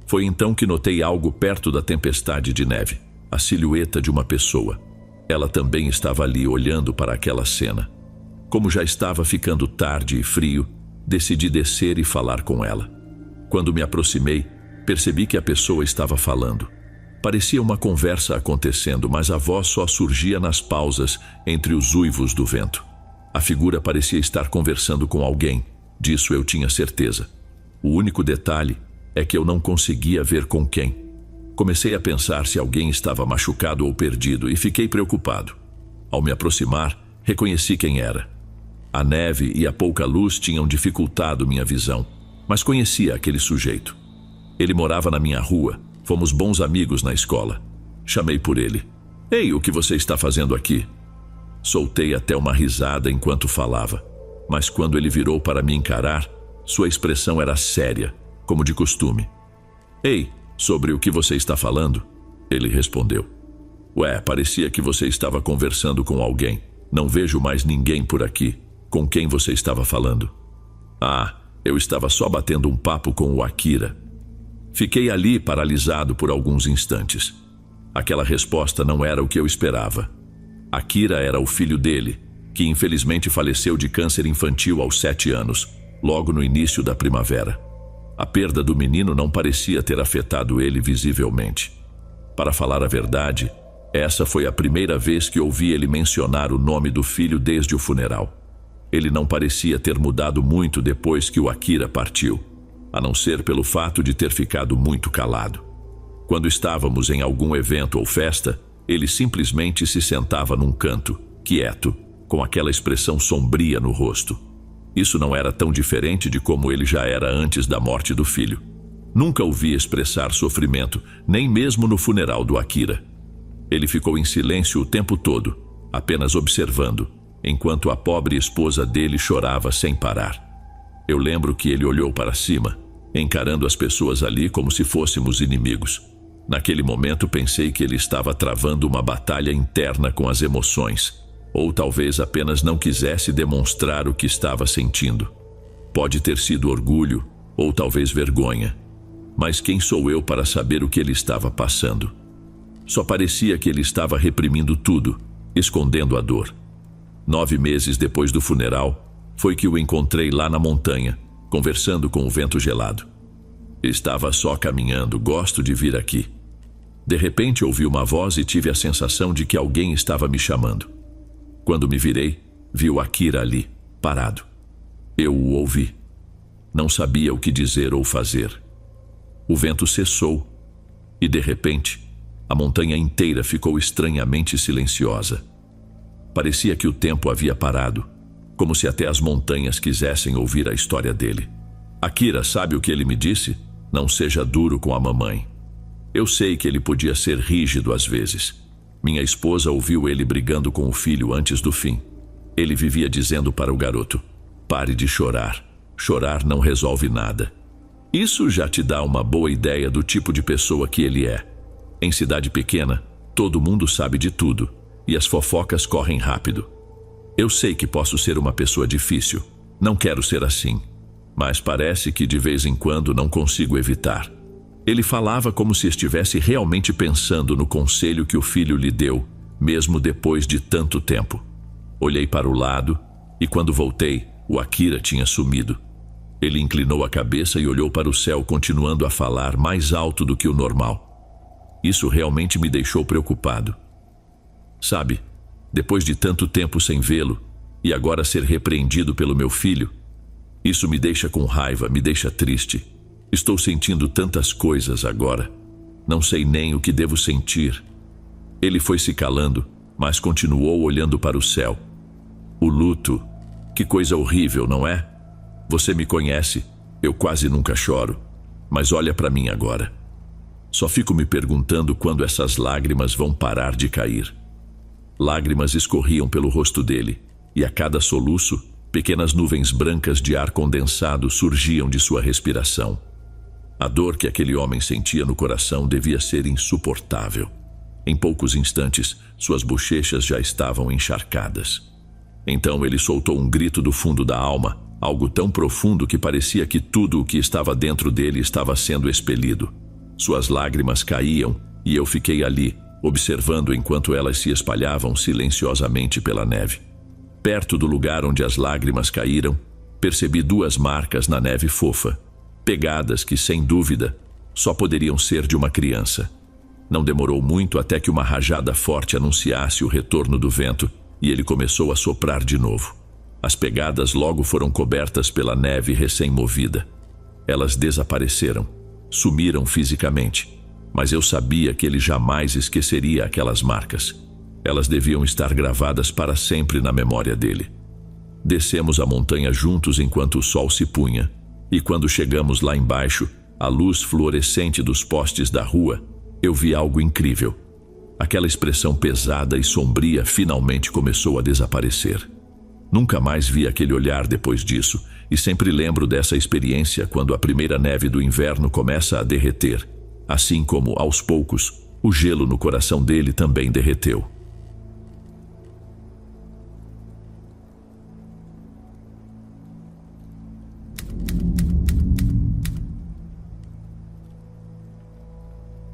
Foi então que notei algo perto da tempestade de neve, a silhueta de uma pessoa. Ela também estava ali olhando para aquela cena. Como já estava ficando tarde e frio, decidi descer e falar com ela. Quando me aproximei, percebi que a pessoa estava falando. Parecia uma conversa acontecendo, mas a voz só surgia nas pausas entre os uivos do vento. A figura parecia estar conversando com alguém, disso eu tinha certeza. O único detalhe é que eu não conseguia ver com quem. Comecei a pensar se alguém estava machucado ou perdido e fiquei preocupado. Ao me aproximar, reconheci quem era. A neve e a pouca luz tinham dificultado minha visão, mas conhecia aquele sujeito. Ele morava na minha rua, fomos bons amigos na escola. Chamei por ele. "Ei, o que você está fazendo aqui?" Soltei até uma risada enquanto falava, mas quando ele virou para me encarar, sua expressão era séria, como de costume. "Ei, sobre o que você está falando?" Ele respondeu. "Ué, parecia que você estava conversando com alguém. Não vejo mais ninguém por aqui. Com quem você estava falando?" "Ah, eu estava só batendo um papo com o Akira." Fiquei ali paralisado por alguns instantes. Aquela resposta não era o que eu esperava. Akira era o filho dele, que infelizmente faleceu de câncer infantil aos 7 anos, logo no início da primavera. A perda do menino não parecia ter afetado ele visivelmente. Para falar a verdade, essa foi a primeira vez que ouvi ele mencionar o nome do filho desde o funeral. Ele não parecia ter mudado muito depois que o Akira partiu, a não ser pelo fato de ter ficado muito calado. Quando estávamos em algum evento ou festa, ele simplesmente se sentava num canto, quieto, com aquela expressão sombria no rosto. Isso não era tão diferente de como ele já era antes da morte do filho. Nunca o vi expressar sofrimento, nem mesmo no funeral do Akira. Ele ficou em silêncio o tempo todo, apenas observando, enquanto a pobre esposa dele chorava sem parar. Eu lembro que ele olhou para cima, encarando as pessoas ali como se fôssemos inimigos. Naquele momento pensei que ele estava travando uma batalha interna com as emoções, ou talvez apenas não quisesse demonstrar o que estava sentindo. Pode ter sido orgulho, ou talvez vergonha. Mas quem sou eu para saber o que ele estava passando? Só parecia que ele estava reprimindo tudo, escondendo a dor. 9 meses depois do funeral, foi que o encontrei lá na montanha, conversando com o vento gelado. Estava só caminhando, gosto de vir aqui. De repente ouvi uma voz e tive a sensação de que alguém estava me chamando. Quando me virei, vi o Akira ali, parado. Eu o ouvi. Não sabia o que dizer ou fazer. O vento cessou e, de repente, a montanha inteira ficou estranhamente silenciosa. Parecia que o tempo havia parado, como se até as montanhas quisessem ouvir a história dele. Akira, sabe o que ele me disse? Não seja duro com a mamãe. Eu sei que ele podia ser rígido às vezes. Minha esposa ouviu ele brigando com o filho antes do fim. Ele vivia dizendo para o garoto: pare de chorar. Chorar não resolve nada. Isso já te dá uma boa ideia do tipo de pessoa que ele é. Em cidade pequena, todo mundo sabe de tudo, e as fofocas correm rápido. Eu sei que posso ser uma pessoa difícil. Não quero ser assim. Mas parece que de vez em quando não consigo evitar. Ele falava como se estivesse realmente pensando no conselho que o filho lhe deu, mesmo depois de tanto tempo. Olhei para o lado, e quando voltei, o Akira tinha sumido. Ele inclinou a cabeça e olhou para o céu, continuando a falar mais alto do que o normal. Isso realmente me deixou preocupado. Sabe, depois de tanto tempo sem vê-lo, e agora ser repreendido pelo meu filho, isso me deixa com raiva, me deixa triste. Estou sentindo tantas coisas agora. Não sei nem o que devo sentir. Ele foi se calando, mas continuou olhando para o céu. O luto, que coisa horrível, não é? Você me conhece, eu quase nunca choro. Mas olha para mim agora. Só fico me perguntando quando essas lágrimas vão parar de cair. Lágrimas escorriam pelo rosto dele, e a cada soluço, pequenas nuvens brancas de ar condensado surgiam de sua respiração. A dor que aquele homem sentia no coração devia ser insuportável. Em poucos instantes, suas bochechas já estavam encharcadas. Então ele soltou um grito do fundo da alma, algo tão profundo que parecia que tudo o que estava dentro dele estava sendo expelido. Suas lágrimas caíam e eu fiquei ali, observando enquanto elas se espalhavam silenciosamente pela neve. Perto do lugar onde as lágrimas caíram, percebi 2 marcas na neve fofa, pegadas que, sem dúvida, só poderiam ser de uma criança. Não demorou muito até que uma rajada forte anunciasse o retorno do vento e ele começou a soprar de novo. As pegadas logo foram cobertas pela neve recém-movida. Elas desapareceram, sumiram fisicamente, mas eu sabia que ele jamais esqueceria aquelas marcas. Elas deviam estar gravadas para sempre na memória dele. Descemos a montanha juntos enquanto o sol se punha, e quando chegamos lá embaixo, à luz fluorescente dos postes da rua, eu vi algo incrível. Aquela expressão pesada e sombria finalmente começou a desaparecer. Nunca mais vi aquele olhar depois disso, e sempre lembro dessa experiência quando a primeira neve do inverno começa a derreter, assim como, aos poucos, o gelo no coração dele também derreteu.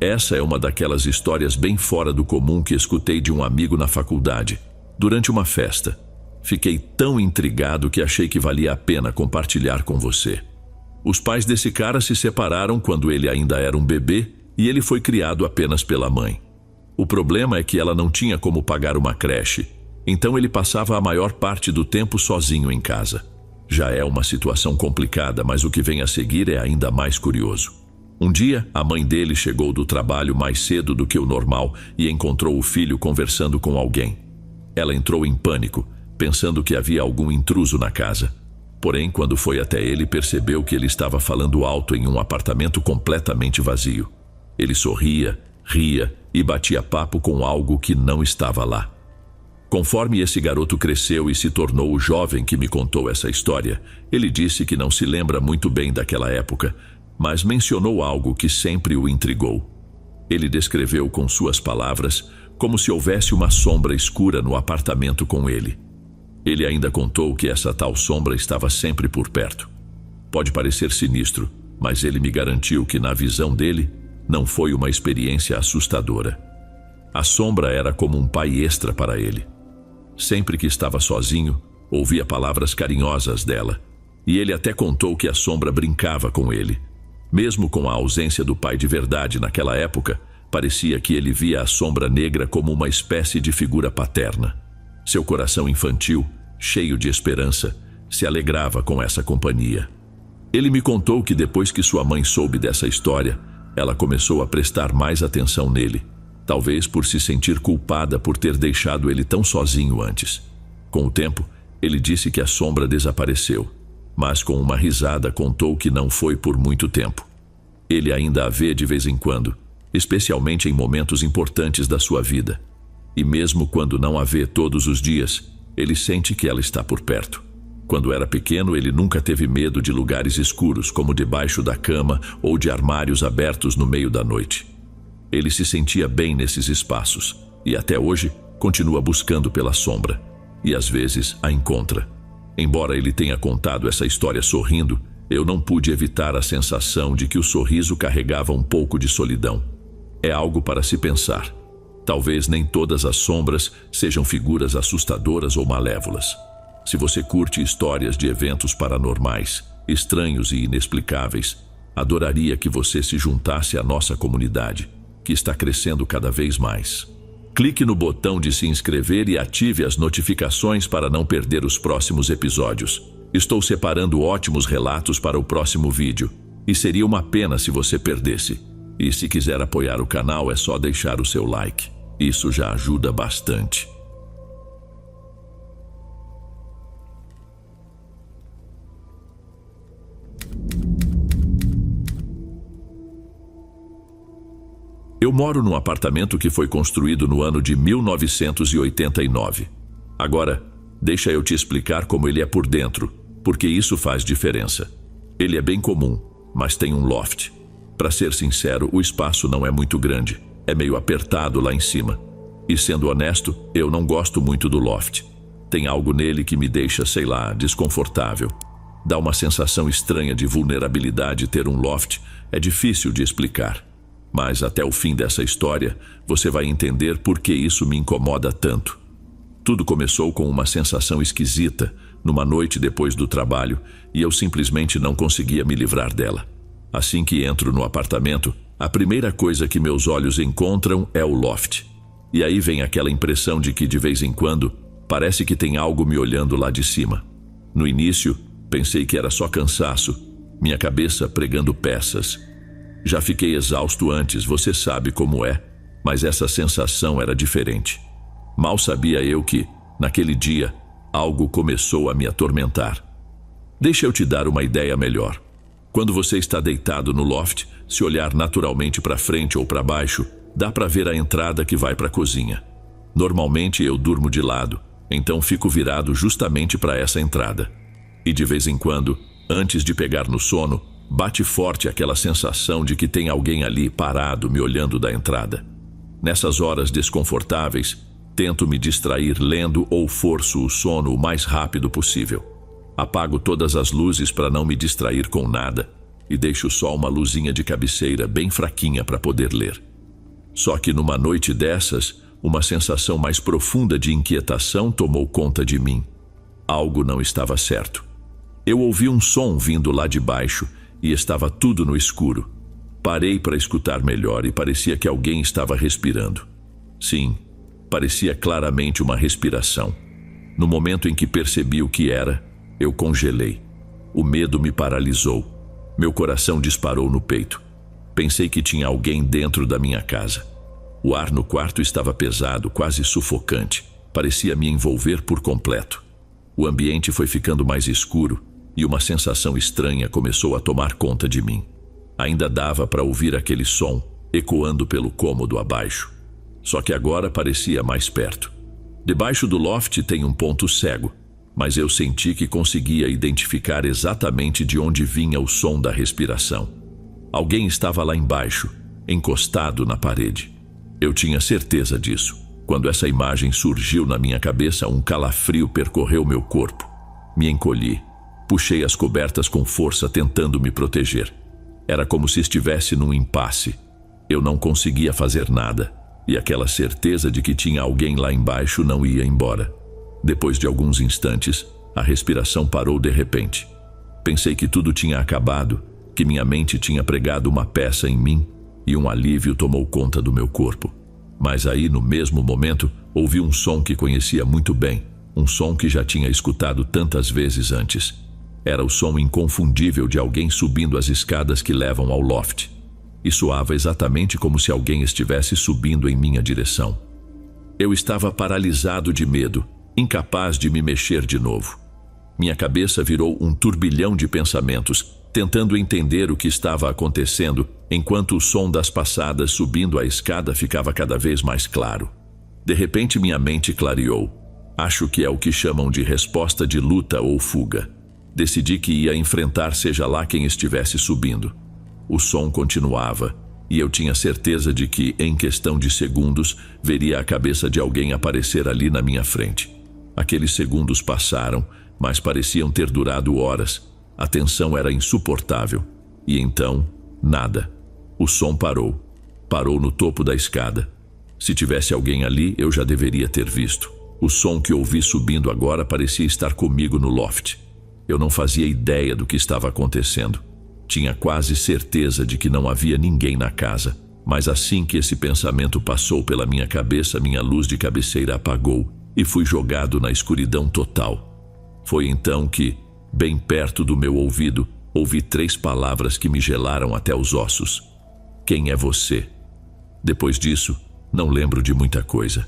Essa é uma daquelas histórias bem fora do comum que escutei de um amigo na faculdade, durante uma festa. Fiquei tão intrigado que achei que valia a pena compartilhar com você. Os pais desse cara se separaram quando ele ainda era um bebê e ele foi criado apenas pela mãe. O problema é que ela não tinha como pagar uma creche, então ele passava a maior parte do tempo sozinho em casa. Já é uma situação complicada, mas o que vem a seguir é ainda mais curioso. Um dia, a mãe dele chegou do trabalho mais cedo do que o normal e encontrou o filho conversando com alguém. Ela entrou em pânico, pensando que havia algum intruso na casa. Porém, quando foi até ele, percebeu que ele estava falando alto em um apartamento completamente vazio. Ele sorria, ria e batia papo com algo que não estava lá. Conforme esse garoto cresceu e se tornou o jovem que me contou essa história, ele disse que não se lembra muito bem daquela época, mas mencionou algo que sempre o intrigou. Ele descreveu com suas palavras como se houvesse uma sombra escura no apartamento com ele. Ele ainda contou que essa tal sombra estava sempre por perto. Pode parecer sinistro, mas ele me garantiu que, na visão dele, não foi uma experiência assustadora. A sombra era como um pai extra para ele. Sempre que estava sozinho, ouvia palavras carinhosas dela, e ele até contou que a sombra brincava com ele. Mesmo com a ausência do pai de verdade naquela época, parecia que ele via a sombra negra como uma espécie de figura paterna. Seu coração infantil, cheio de esperança, se alegrava com essa companhia. Ele me contou que depois que sua mãe soube dessa história, ela começou a prestar mais atenção nele, talvez por se sentir culpada por ter deixado ele tão sozinho antes. Com o tempo, ele disse que a sombra desapareceu, mas com uma risada contou que não foi por muito tempo. Ele ainda a vê de vez em quando, especialmente em momentos importantes da sua vida. E mesmo quando não a vê todos os dias, ele sente que ela está por perto. Quando era pequeno, ele nunca teve medo de lugares escuros, como debaixo da cama ou de armários abertos no meio da noite. Ele se sentia bem nesses espaços e até hoje continua buscando pela sombra, e às vezes a encontra. Embora ele tenha contado essa história sorrindo, eu não pude evitar a sensação de que o sorriso carregava um pouco de solidão. É algo para se pensar. Talvez nem todas as sombras sejam figuras assustadoras ou malévolas. Se você curte histórias de eventos paranormais, estranhos e inexplicáveis, adoraria que você se juntasse à nossa comunidade, que está crescendo cada vez mais. Clique no botão de se inscrever e ative as notificações para não perder os próximos episódios. Estou separando ótimos relatos para o próximo vídeo, e seria uma pena se você perdesse. E se quiser apoiar o canal, é só deixar o seu like. Isso já ajuda bastante. Eu moro num apartamento que foi construído no ano de 1989. Agora, deixa eu te explicar como ele é por dentro, porque isso faz diferença. Ele é bem comum, mas tem um loft. Para ser sincero, o espaço não é muito grande, é meio apertado lá em cima. E sendo honesto, eu não gosto muito do loft. Tem algo nele que me deixa, sei lá, desconfortável. Dá uma sensação estranha de vulnerabilidade ter um loft, é difícil de explicar. Mas até o fim dessa história, você vai entender por que isso me incomoda tanto. Tudo começou com uma sensação esquisita, numa noite depois do trabalho, e eu simplesmente não conseguia me livrar dela. Assim que entro no apartamento, a primeira coisa que meus olhos encontram é o loft. E aí vem aquela impressão de que, de vez em quando, parece que tem algo me olhando lá de cima. No início, pensei que era só cansaço, minha cabeça pregando peças. Já fiquei exausto antes, você sabe como é, mas essa sensação era diferente. Mal sabia eu que, naquele dia, algo começou a me atormentar. Deixa eu te dar uma ideia melhor. Quando você está deitado no loft, se olhar naturalmente para frente ou para baixo, dá para ver a entrada que vai para a cozinha. Normalmente eu durmo de lado, então fico virado justamente para essa entrada. E de vez em quando, antes de pegar no sono, bate forte aquela sensação de que tem alguém ali parado me olhando da entrada. Nessas horas desconfortáveis, tento me distrair lendo ou forço o sono o mais rápido possível. Apago todas as luzes para não me distrair com nada e deixo só uma luzinha de cabeceira bem fraquinha para poder ler. Só que numa noite dessas, uma sensação mais profunda de inquietação tomou conta de mim. Algo não estava certo. Eu ouvi um som vindo lá de baixo e estava tudo no escuro. Parei para escutar melhor e parecia que alguém estava respirando. Sim, parecia claramente uma respiração. No momento em que percebi o que era, eu congelei. O medo me paralisou. Meu coração disparou no peito. Pensei que tinha alguém dentro da minha casa. O ar no quarto estava pesado, quase sufocante. Parecia me envolver por completo. O ambiente foi ficando mais escuro e uma sensação estranha começou a tomar conta de mim. Ainda dava para ouvir aquele som ecoando pelo cômodo abaixo. Só que agora parecia mais perto. Debaixo do loft tem um ponto cego, mas eu senti que conseguia identificar exatamente de onde vinha o som da respiração. Alguém estava lá embaixo, encostado na parede. Eu tinha certeza disso. Quando essa imagem surgiu na minha cabeça, um calafrio percorreu meu corpo. Me encolhi. Puxei as cobertas com força, tentando me proteger. Era como se estivesse num impasse. Eu não conseguia fazer nada, e aquela certeza de que tinha alguém lá embaixo não ia embora. Depois de alguns instantes, a respiração parou de repente. Pensei que tudo tinha acabado, que minha mente tinha pregado uma peça em mim, e um alívio tomou conta do meu corpo. Mas aí, no mesmo momento, ouvi um som que conhecia muito bem, um som que já tinha escutado tantas vezes antes. Era o som inconfundível de alguém subindo as escadas que levam ao loft. E soava exatamente como se alguém estivesse subindo em minha direção. Eu estava paralisado de medo, incapaz de me mexer de novo. Minha cabeça virou um turbilhão de pensamentos, tentando entender o que estava acontecendo, enquanto o som das passadas subindo a escada ficava cada vez mais claro. De repente minha mente clareou. Acho que é o que chamam de resposta de luta ou fuga. Decidi que ia enfrentar seja lá quem estivesse subindo. O som continuava, e eu tinha certeza de que, em questão de segundos, veria a cabeça de alguém aparecer ali na minha frente. Aqueles segundos passaram, mas pareciam ter durado horas. A tensão era insuportável. E então, nada. O som parou. Parou no topo da escada. Se tivesse alguém ali, eu já deveria ter visto. O som que ouvi subindo agora parecia estar comigo no loft. Eu não fazia ideia do que estava acontecendo. Tinha quase certeza de que não havia ninguém na casa. Mas assim que esse pensamento passou pela minha cabeça, minha luz de cabeceira apagou e fui jogado na escuridão total. Foi então que, bem perto do meu ouvido, ouvi 3 palavras que me gelaram até os ossos. Quem é você? Depois disso, não lembro de muita coisa.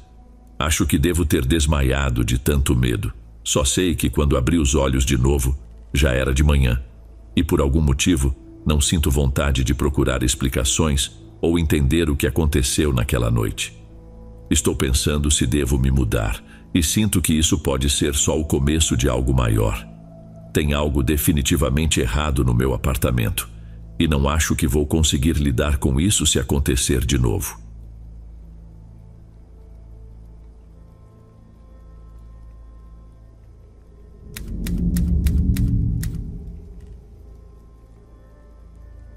Acho que devo ter desmaiado de tanto medo. Só sei que quando abri os olhos de novo, já era de manhã. E por algum motivo, não sinto vontade de procurar explicações ou entender o que aconteceu naquela noite. Estou pensando se devo me mudar e sinto que isso pode ser só o começo de algo maior. Tem algo definitivamente errado no meu apartamento e não acho que vou conseguir lidar com isso se acontecer de novo.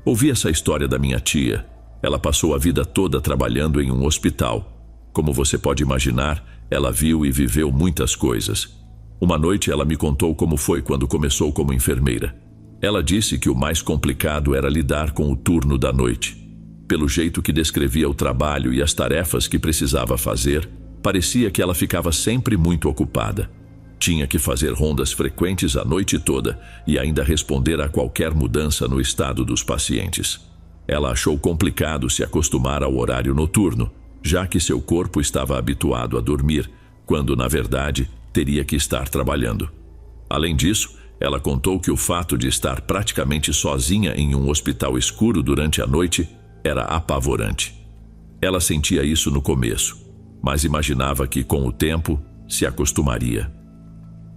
Ouvi essa história da minha tia. Ela passou a vida toda trabalhando em um hospital. Como você pode imaginar, ela viu e viveu muitas coisas. Uma noite ela me contou como foi quando começou como enfermeira. Ela disse que o mais complicado era lidar com o turno da noite. Pelo jeito que descrevia o trabalho e as tarefas que precisava fazer, parecia que ela ficava sempre muito ocupada. Tinha que fazer rondas frequentes a noite toda e ainda responder a qualquer mudança no estado dos pacientes. Ela achou complicado se acostumar ao horário noturno, já que seu corpo estava habituado a dormir, quando, na verdade, teria que estar trabalhando. Além disso, ela contou que o fato de estar praticamente sozinha em um hospital escuro durante a noite era apavorante. Ela sentia isso no começo, mas imaginava que, com o tempo, se acostumaria.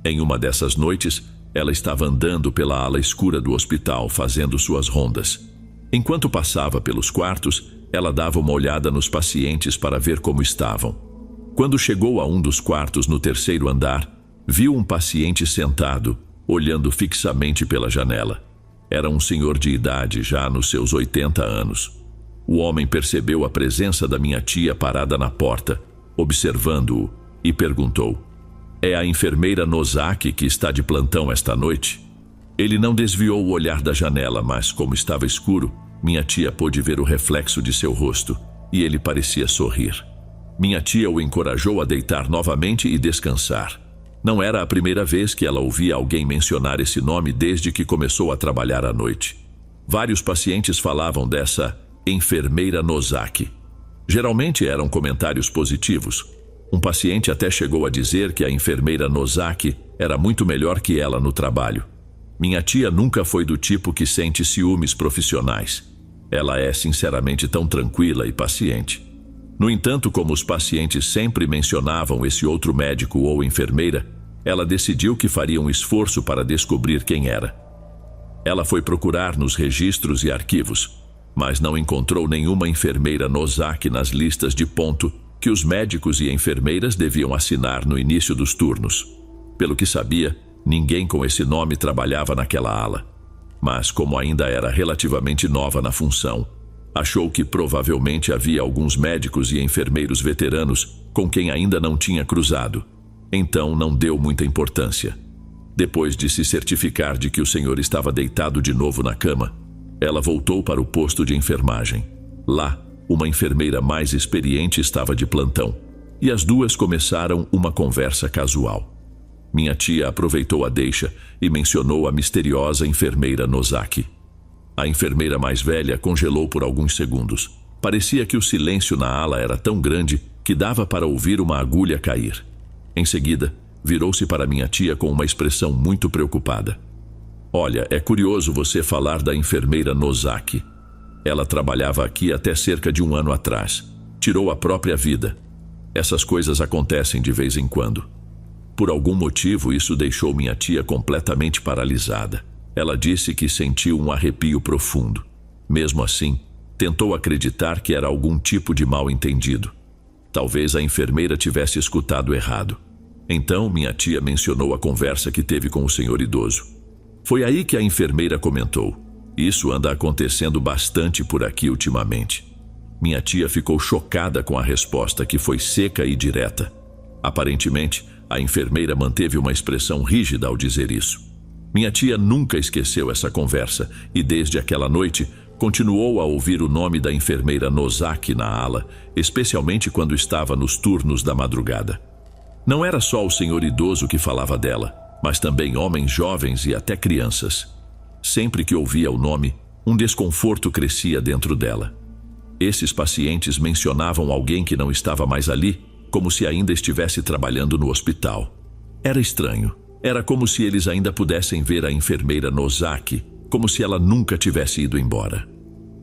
Em uma dessas noites, ela estava andando pela ala escura do hospital, fazendo suas rondas. Enquanto passava pelos quartos, ela dava uma olhada nos pacientes para ver como estavam. Quando chegou a um dos quartos no 3º andar, viu um paciente sentado, olhando fixamente pela janela. Era um senhor de idade, já nos seus 80 anos. O homem percebeu a presença da minha tia parada na porta, observando-o, e perguntou: "É a enfermeira Nozaki que está de plantão esta noite?" Ele não desviou o olhar da janela, mas como estava escuro, minha tia pôde ver o reflexo de seu rosto, e ele parecia sorrir. Minha tia o encorajou a deitar novamente e descansar. Não era a primeira vez que ela ouvia alguém mencionar esse nome desde que começou a trabalhar à noite. Vários pacientes falavam dessa enfermeira Nozaki. Geralmente eram comentários positivos. Um paciente até chegou a dizer que a enfermeira Nozaki era muito melhor que ela no trabalho. Minha tia nunca foi do tipo que sente ciúmes profissionais. Ela é sinceramente tão tranquila e paciente. No entanto, como os pacientes sempre mencionavam esse outro médico ou enfermeira, ela decidiu que faria um esforço para descobrir quem era. Ela foi procurar nos registros e arquivos. mas não encontrou nenhuma enfermeira Nozaki nas listas de ponto que os médicos e enfermeiras deviam assinar no início dos turnos. Pelo que sabia, ninguém com esse nome trabalhava naquela ala. Mas, como ainda era relativamente nova na função, achou que provavelmente havia alguns médicos e enfermeiros veteranos com quem ainda não tinha cruzado. Então não deu muita importância. Depois de se certificar de que o senhor estava deitado de novo na cama, ela voltou para o posto de enfermagem. Lá, uma enfermeira mais experiente estava de plantão, e as duas começaram uma conversa casual. Minha tia aproveitou a deixa e mencionou a misteriosa enfermeira Nozaki. A enfermeira mais velha congelou por alguns segundos. Parecia que o silêncio na ala era tão grande que dava para ouvir uma agulha cair. Em seguida, virou-se para minha tia com uma expressão muito preocupada. Olha, é curioso você falar da enfermeira Nozaki. Ela trabalhava aqui até cerca de 1 ano atrás. Tirou a própria vida. Essas coisas acontecem de vez em quando. Por algum motivo, isso deixou minha tia completamente paralisada. Ela disse que sentiu um arrepio profundo. Mesmo assim, tentou acreditar que era algum tipo de mal-entendido. Talvez a enfermeira tivesse escutado errado. Então, minha tia mencionou a conversa que teve com o senhor idoso. Foi aí que a enfermeira comentou: isso anda acontecendo bastante por aqui ultimamente. Minha tia ficou chocada com a resposta, que foi seca e direta. Aparentemente, a enfermeira manteve uma expressão rígida ao dizer isso. Minha tia nunca esqueceu essa conversa e, desde aquela noite, continuou a ouvir o nome da enfermeira Nozaki na ala, especialmente quando estava nos turnos da madrugada. Não era só o senhor idoso que falava dela, mas também homens jovens e até crianças. Sempre que ouvia o nome, um desconforto crescia dentro dela. Esses pacientes mencionavam alguém que não estava mais ali, como se ainda estivesse trabalhando no hospital. Era estranho. Era como se eles ainda pudessem ver a enfermeira Nozaki, como se ela nunca tivesse ido embora.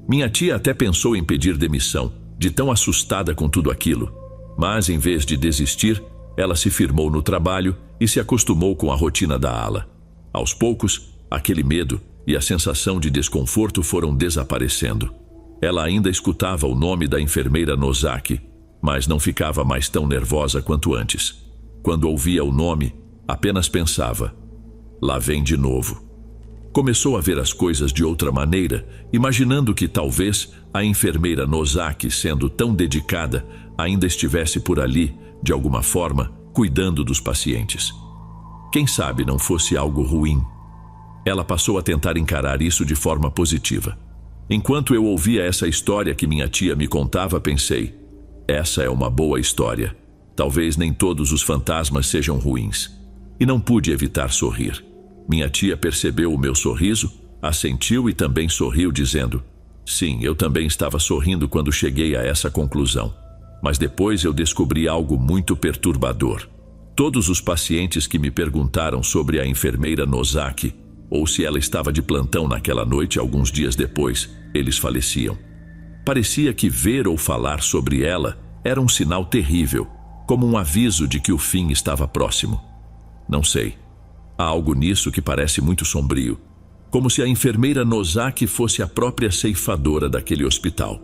Minha tia até pensou em pedir demissão, de tão assustada com tudo aquilo. Mas, em vez de desistir, ela se firmou no trabalho e se acostumou com a rotina da ala. Aos poucos, aquele medo e a sensação de desconforto foram desaparecendo. Ela ainda escutava o nome da enfermeira Nozaki, mas não ficava mais tão nervosa quanto antes. Quando ouvia o nome, apenas pensava: lá vem de novo. Começou a ver as coisas de outra maneira, imaginando que talvez a enfermeira Nozaki, sendo tão dedicada, ainda estivesse por ali, de alguma forma, cuidando dos pacientes. Quem sabe não fosse algo ruim? Ela passou a tentar encarar isso de forma positiva. Enquanto eu ouvia essa história que minha tia me contava, pensei: essa é uma boa história. Talvez nem todos os fantasmas sejam ruins. E não pude evitar sorrir. Minha tia percebeu o meu sorriso, assentiu e também sorriu, dizendo: sim, eu também estava sorrindo quando cheguei a essa conclusão. Mas depois eu descobri algo muito perturbador. Todos os pacientes que me perguntaram sobre a enfermeira Nozaki, ou se ela estava de plantão naquela noite alguns dias depois, eles faleciam. Parecia que ver ou falar sobre ela era um sinal terrível, como um aviso de que o fim estava próximo. Não sei. Há algo nisso que parece muito sombrio, como se a enfermeira Nozaki fosse a própria ceifadora daquele hospital.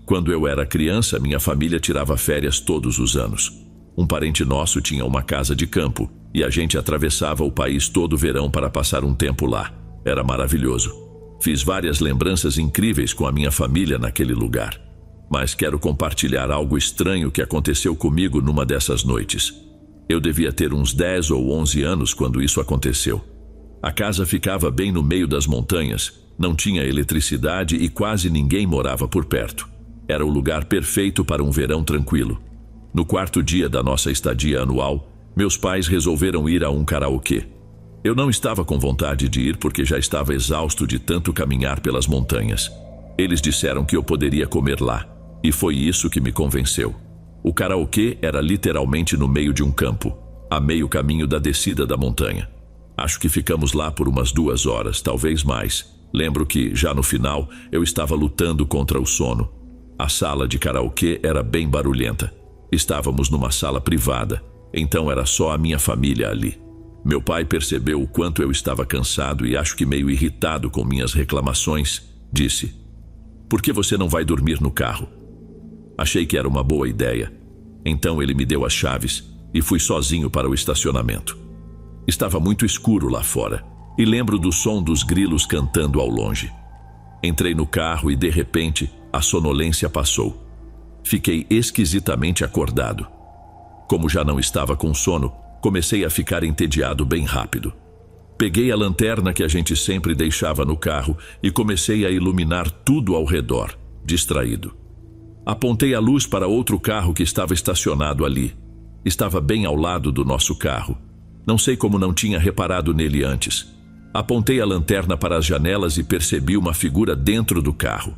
Quando eu era criança, minha família tirava férias todos os anos. Um parente nosso tinha uma casa de campo e a gente atravessava o país todo verão para passar um tempo lá. Era maravilhoso. Fiz várias lembranças incríveis com a minha família naquele lugar. Mas quero compartilhar algo estranho que aconteceu comigo numa dessas noites. Eu devia ter uns 10 ou 11 anos quando isso aconteceu. A casa ficava bem no meio das montanhas, não tinha eletricidade e quase ninguém morava por perto. Era o lugar perfeito para um verão tranquilo. No 4º dia da nossa estadia anual, meus pais resolveram ir a um karaokê. Eu não estava com vontade de ir porque já estava exausto de tanto caminhar pelas montanhas. Eles disseram que eu poderia comer lá, e foi isso que me convenceu. O karaokê era literalmente no meio de um campo, a meio caminho da descida da montanha. Acho que ficamos lá por umas 2 horas, talvez mais. Lembro que, já no final, eu estava lutando contra o sono. A sala de karaokê era bem barulhenta. Estávamos numa sala privada, então era só a minha família ali. Meu pai percebeu o quanto eu estava cansado e acho que meio irritado com minhas reclamações, disse: "Por que você não vai dormir no carro?" Achei que era uma boa ideia. Então ele me deu as chaves e fui sozinho para o estacionamento. Estava muito escuro lá fora e lembro do som dos grilos cantando ao longe. Entrei no carro e de repente a sonolência passou. Fiquei esquisitamente acordado. Como já não estava com sono, comecei a ficar entediado bem rápido. Peguei a lanterna que a gente sempre deixava no carro e comecei a iluminar tudo ao redor, distraído. Apontei a luz para outro carro que estava estacionado ali. Estava bem ao lado do nosso carro. Não sei como não tinha reparado nele antes. Apontei a lanterna para as janelas e percebi uma figura dentro do carro.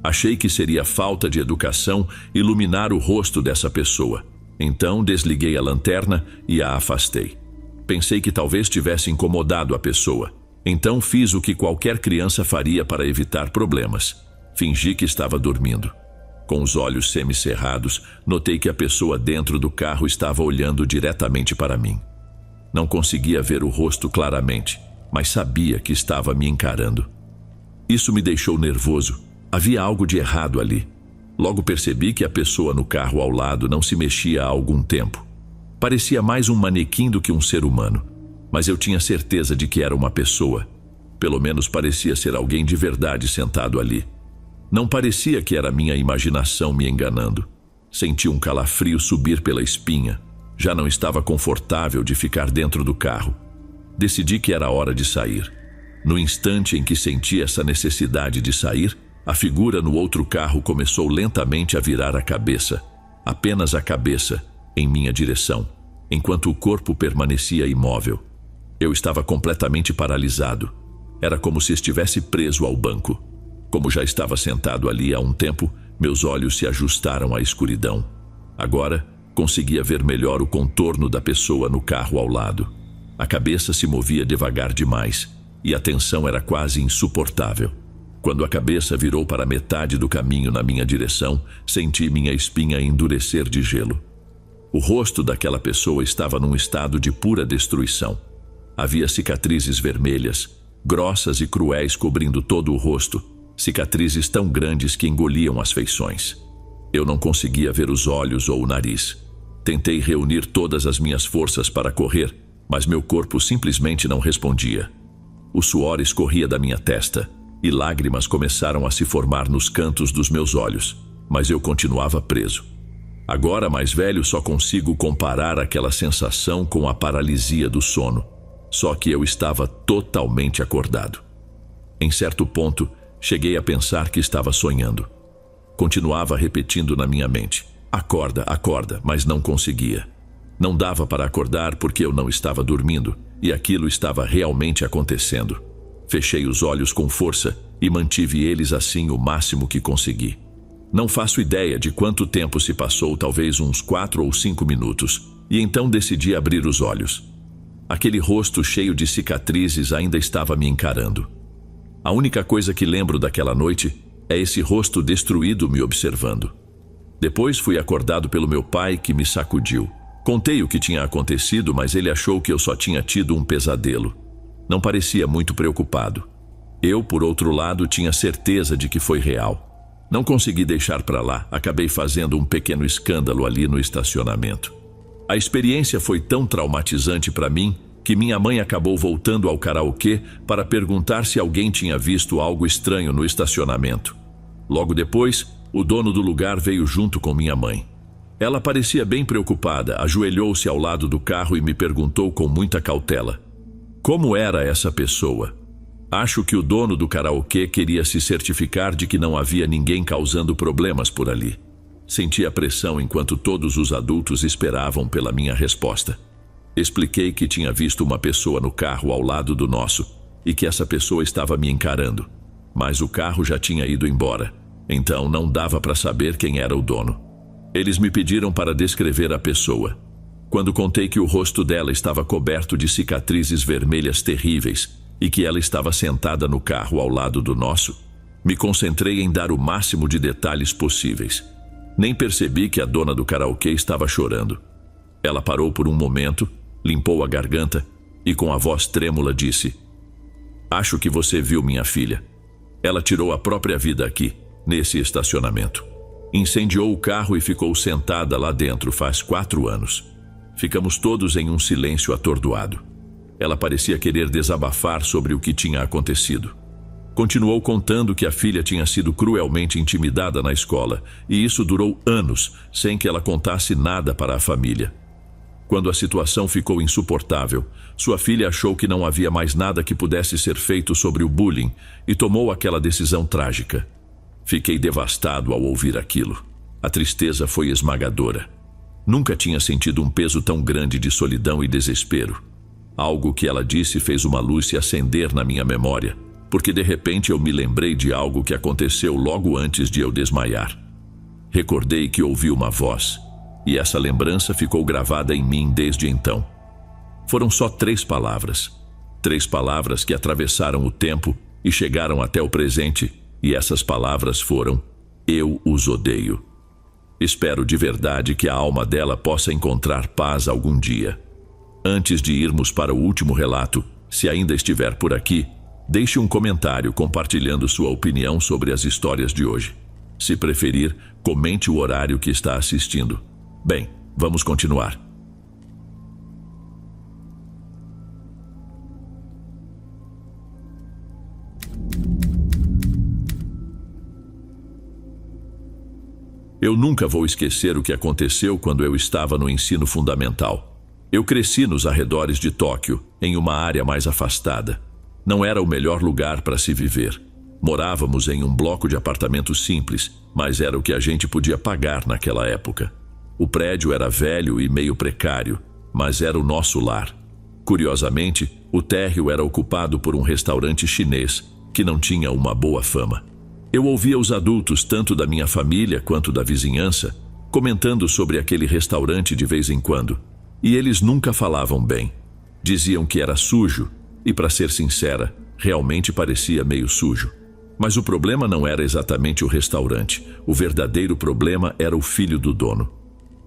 Achei que seria falta de educação iluminar o rosto dessa pessoa. Então desliguei a lanterna e a afastei. Pensei que talvez tivesse incomodado a pessoa. Então fiz o que qualquer criança faria para evitar problemas. Fingi que estava dormindo. Com os olhos semicerrados, notei que a pessoa dentro do carro estava olhando diretamente para mim. Não conseguia ver o rosto claramente, mas sabia que estava me encarando. Isso me deixou nervoso. Havia algo de errado ali. Logo percebi que a pessoa no carro ao lado não se mexia há algum tempo. Parecia mais um manequim do que um ser humano, mas eu tinha certeza de que era uma pessoa. Pelo menos parecia ser alguém de verdade sentado ali. Não parecia que era minha imaginação me enganando. Senti um calafrio subir pela espinha. Já não estava confortável de ficar dentro do carro. Decidi que era hora de sair. No instante em que senti essa necessidade de sair, a figura no outro carro começou lentamente a virar a cabeça, apenas a cabeça, em minha direção, enquanto o corpo permanecia imóvel. Eu estava completamente paralisado. Era como se estivesse preso ao banco. Como já estava sentado ali há um tempo, meus olhos se ajustaram à escuridão. Agora, conseguia ver melhor o contorno da pessoa no carro ao lado. A cabeça se movia devagar demais e a tensão era quase insuportável. Quando a cabeça virou para metade do caminho na minha direção, senti minha espinha endurecer de gelo. O rosto daquela pessoa estava num estado de pura destruição. Havia cicatrizes vermelhas, grossas e cruéis cobrindo todo o rosto, cicatrizes tão grandes que engoliam as feições. Eu não conseguia ver os olhos ou o nariz. Tentei reunir todas as minhas forças para correr, mas meu corpo simplesmente não respondia. O suor escorria da minha testa e lágrimas começaram a se formar nos cantos dos meus olhos, mas eu continuava preso. Agora, mais velho, só consigo comparar aquela sensação com a paralisia do sono, só que eu estava totalmente acordado. Em certo ponto, cheguei a pensar que estava sonhando. Continuava repetindo na minha mente: acorda, acorda, mas não conseguia. Não dava para acordar porque eu não estava dormindo, e aquilo estava realmente acontecendo. Fechei os olhos com força e mantive eles assim o máximo que consegui. Não faço ideia de quanto tempo se passou, talvez uns 4 ou 5 minutos, e então decidi abrir os olhos. Aquele rosto cheio de cicatrizes ainda estava me encarando. A única coisa que lembro daquela noite é esse rosto destruído me observando. Depois fui acordado pelo meu pai, que me sacudiu. Contei o que tinha acontecido, mas ele achou que eu só tinha tido um pesadelo. Não parecia muito preocupado. Eu, por outro lado, tinha certeza de que foi real. Não consegui deixar para lá, acabei fazendo um pequeno escândalo ali no estacionamento. A experiência foi tão traumatizante para mim que minha mãe acabou voltando ao karaokê para perguntar se alguém tinha visto algo estranho no estacionamento. Logo depois, o dono do lugar veio junto com minha mãe. Ela parecia bem preocupada, ajoelhou-se ao lado do carro e me perguntou com muita cautela: como era essa pessoa? Acho que o dono do karaokê queria se certificar de que não havia ninguém causando problemas por ali. Senti a pressão enquanto todos os adultos esperavam pela minha resposta. Expliquei que tinha visto uma pessoa no carro ao lado do nosso e que essa pessoa estava me encarando, mas o carro já tinha ido embora, então não dava para saber quem era o dono. Eles me pediram para descrever a pessoa. Quando contei que o rosto dela estava coberto de cicatrizes vermelhas terríveis e que ela estava sentada no carro ao lado do nosso, me concentrei em dar o máximo de detalhes possíveis. Nem percebi que a dona do karaokê estava chorando. Ela parou por um momento, limpou a garganta e com a voz trêmula disse: "Acho que você viu minha filha. Ela tirou a própria vida aqui, nesse estacionamento. Incendiou o carro e ficou sentada lá dentro faz 4 anos. Ficamos todos em um silêncio atordoado. Ela parecia querer desabafar sobre o que tinha acontecido. Continuou contando que a filha tinha sido cruelmente intimidada na escola, e isso durou anos, sem que ela contasse nada para a família. Quando a situação ficou insuportável, sua filha achou que não havia mais nada que pudesse ser feito sobre o bullying e tomou aquela decisão trágica. Fiquei devastado ao ouvir aquilo. A tristeza foi esmagadora. Nunca tinha sentido um peso tão grande de solidão e desespero. Algo que ela disse fez uma luz se acender na minha memória, porque de repente eu me lembrei de algo que aconteceu logo antes de eu desmaiar. Recordei que ouvi uma voz, e essa lembrança ficou gravada em mim desde então. Foram só 3 palavras. 3 palavras que atravessaram o tempo e chegaram até o presente, e essas palavras foram: eu os odeio. Espero de verdade que a alma dela possa encontrar paz algum dia. Antes de irmos para o último relato, se ainda estiver por aqui, deixe um comentário compartilhando sua opinião sobre as histórias de hoje. Se preferir, comente o horário que está assistindo. Bem, vamos continuar. Eu nunca vou esquecer o que aconteceu quando eu estava no ensino fundamental. Eu cresci nos arredores de Tóquio, em uma área mais afastada. Não era o melhor lugar para se viver. Morávamos em um bloco de apartamentos simples, mas era o que a gente podia pagar naquela época. O prédio era velho e meio precário, mas era o nosso lar. Curiosamente, o térreo era ocupado por um restaurante chinês, que não tinha uma boa fama. Eu ouvia os adultos, tanto da minha família quanto da vizinhança, comentando sobre aquele restaurante de vez em quando, e eles nunca falavam bem. Diziam que era sujo, e para ser sincera, realmente parecia meio sujo. Mas o problema não era exatamente o restaurante. O verdadeiro problema era o filho do dono.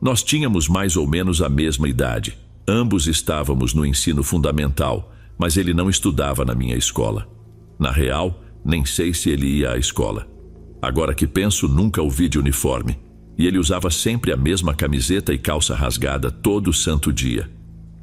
Nós tínhamos mais ou menos a mesma idade. Ambos estávamos no ensino fundamental, mas ele não estudava na minha escola. Na real, nem sei se ele ia à escola. Agora que penso, nunca o vi de uniforme. E ele usava sempre a mesma camiseta e calça rasgada todo santo dia.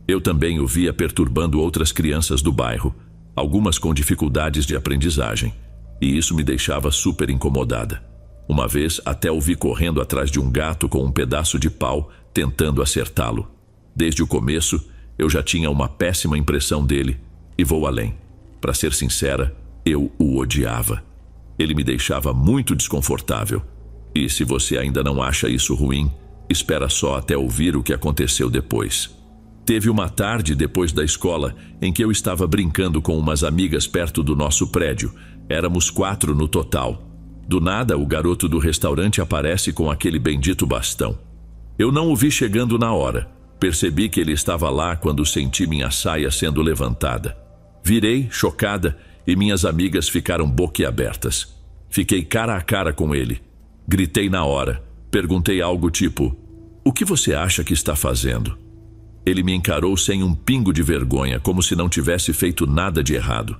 Eu também o via perturbando outras crianças do bairro, algumas com dificuldades de aprendizagem, e isso me deixava super incomodada. Uma vez até o vi correndo atrás de um gato com um pedaço de pau, tentando acertá-lo. Desde o começo, eu já tinha uma péssima impressão dele, e vou além. Para ser sincera, eu o odiava. Ele me deixava muito desconfortável. E se você ainda não acha isso ruim, espera só até ouvir o que aconteceu depois. Teve uma tarde depois da escola em que eu estava brincando com umas amigas perto do nosso prédio. Éramos 4 no total. Do nada, o garoto do restaurante aparece com aquele bendito bastão. Eu não o vi chegando na hora. Percebi que ele estava lá quando senti minha saia sendo levantada. Virei, chocada, e minhas amigas ficaram boquiabertas. Fiquei cara a cara com ele. Gritei na hora. Perguntei algo tipo: "O que você acha que está fazendo?" Ele me encarou sem um pingo de vergonha, como se não tivesse feito nada de errado.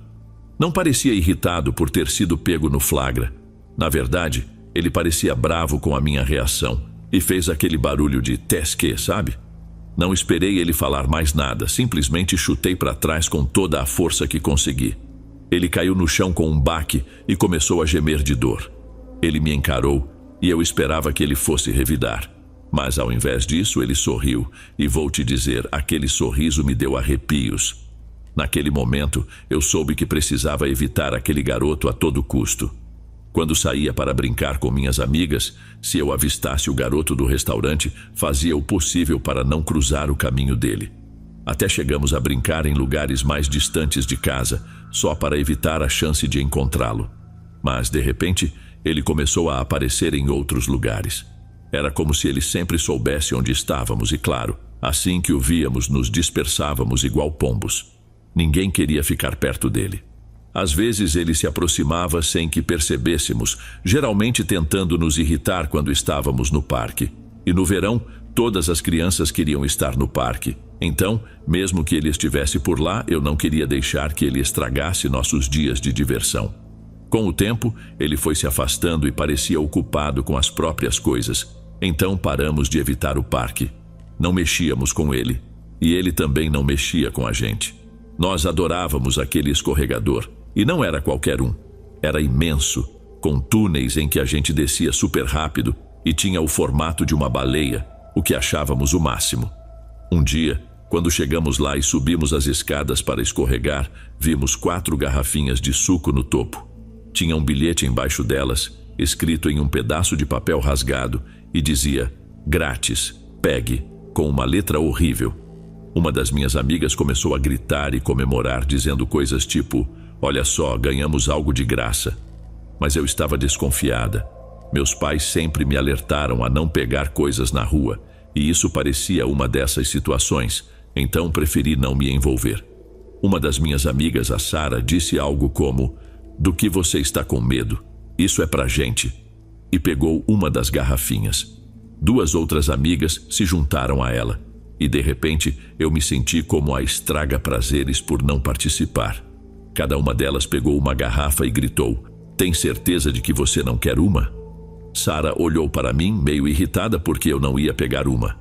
Não parecia irritado por ter sido pego no flagra. Na verdade, ele parecia bravo com a minha reação e fez aquele barulho de tesque, sabe? Não esperei ele falar mais nada, simplesmente chutei para trás com toda a força que consegui. Ele caiu no chão com um baque e começou a gemer de dor. Ele me encarou e eu esperava que ele fosse revidar. Mas ao invés disso, ele sorriu, e vou te dizer, aquele sorriso me deu arrepios. Naquele momento, eu soube que precisava evitar aquele garoto a todo custo. Quando saía para brincar com minhas amigas, se eu avistasse o garoto do restaurante, fazia o possível para não cruzar o caminho dele. Até chegamos a brincar em lugares mais distantes de casa, só para evitar a chance de encontrá-lo. Mas, de repente, ele começou a aparecer em outros lugares. Era como se ele sempre soubesse onde estávamos e, claro, assim que o víamos, nos dispersávamos igual pombos. Ninguém queria ficar perto dele. Às vezes ele se aproximava sem que percebêssemos, geralmente tentando nos irritar quando estávamos no parque. E no verão, todas as crianças queriam estar no parque. Então, mesmo que ele estivesse por lá, eu não queria deixar que ele estragasse nossos dias de diversão. Com o tempo, ele foi se afastando e parecia ocupado com as próprias coisas. Então paramos de evitar o parque. Não mexíamos com ele. E ele também não mexia com a gente. Nós adorávamos aquele escorregador. E não era qualquer um. Era imenso, com túneis em que a gente descia super rápido e tinha o formato de uma baleia, o que achávamos o máximo. Um dia, quando chegamos lá e subimos as escadas para escorregar, vimos 4 garrafinhas de suco no topo. Tinha um bilhete embaixo delas, escrito em um pedaço de papel rasgado, e dizia: "Grátis, pegue", com uma letra horrível. Uma das minhas amigas começou a gritar e comemorar, dizendo coisas tipo: "Olha só, ganhamos algo de graça." Mas eu estava desconfiada. Meus pais sempre me alertaram a não pegar coisas na rua, e isso parecia uma dessas situações, então preferi não me envolver. Uma das minhas amigas, a Sara, disse algo como: "Do que você está com medo? Isso é pra gente." E pegou uma das garrafinhas. 2 outras amigas se juntaram a ela, e de repente eu me senti como a estraga prazeres por não participar. Cada uma delas pegou uma garrafa e gritou: "Tem certeza de que você não quer uma?" Sara olhou para mim, meio irritada porque eu não ia pegar uma.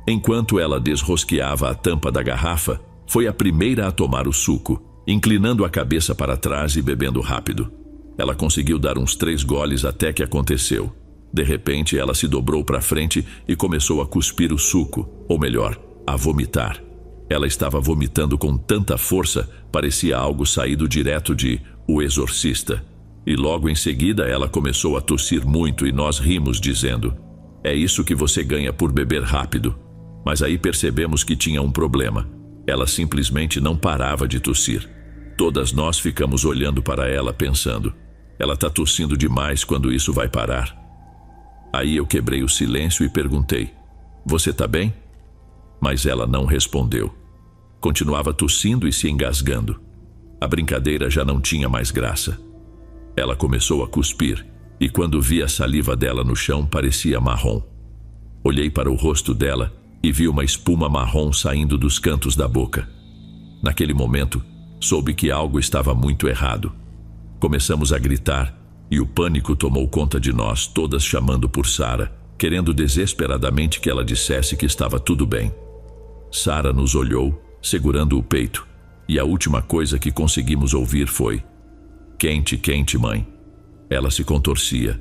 Enquanto ela desrosqueava a tampa da garrafa, foi a primeira a tomar o suco, inclinando a cabeça para trás e bebendo rápido. Ela conseguiu dar uns 3 goles até que aconteceu. De repente, ela se dobrou para frente e começou a cuspir o suco, ou melhor, a vomitar. Ela estava vomitando com tanta força, parecia algo saído direto de O Exorcista. E logo em seguida ela começou a tossir muito e nós rimos dizendo: "É isso que você ganha por beber rápido." Mas aí percebemos que tinha um problema. Ela simplesmente não parava de tossir. Todas nós ficamos olhando para ela pensando: ela está tossindo demais, quando isso vai parar? Aí eu quebrei o silêncio e perguntei: "Você está bem?" Mas ela não respondeu. Continuava tossindo e se engasgando. A brincadeira já não tinha mais graça. Ela começou a cuspir, e quando vi a saliva dela no chão, parecia marrom. Olhei para o rosto dela e vi uma espuma marrom saindo dos cantos da boca. Naquele momento, soube que algo estava muito errado. Começamos a gritar, e o pânico tomou conta de nós, todas chamando por Sara, querendo desesperadamente que ela dissesse que estava tudo bem. Sara nos olhou, segurando o peito, e a última coisa que conseguimos ouvir foi: "Quente, quente, mãe." Ela se contorcia.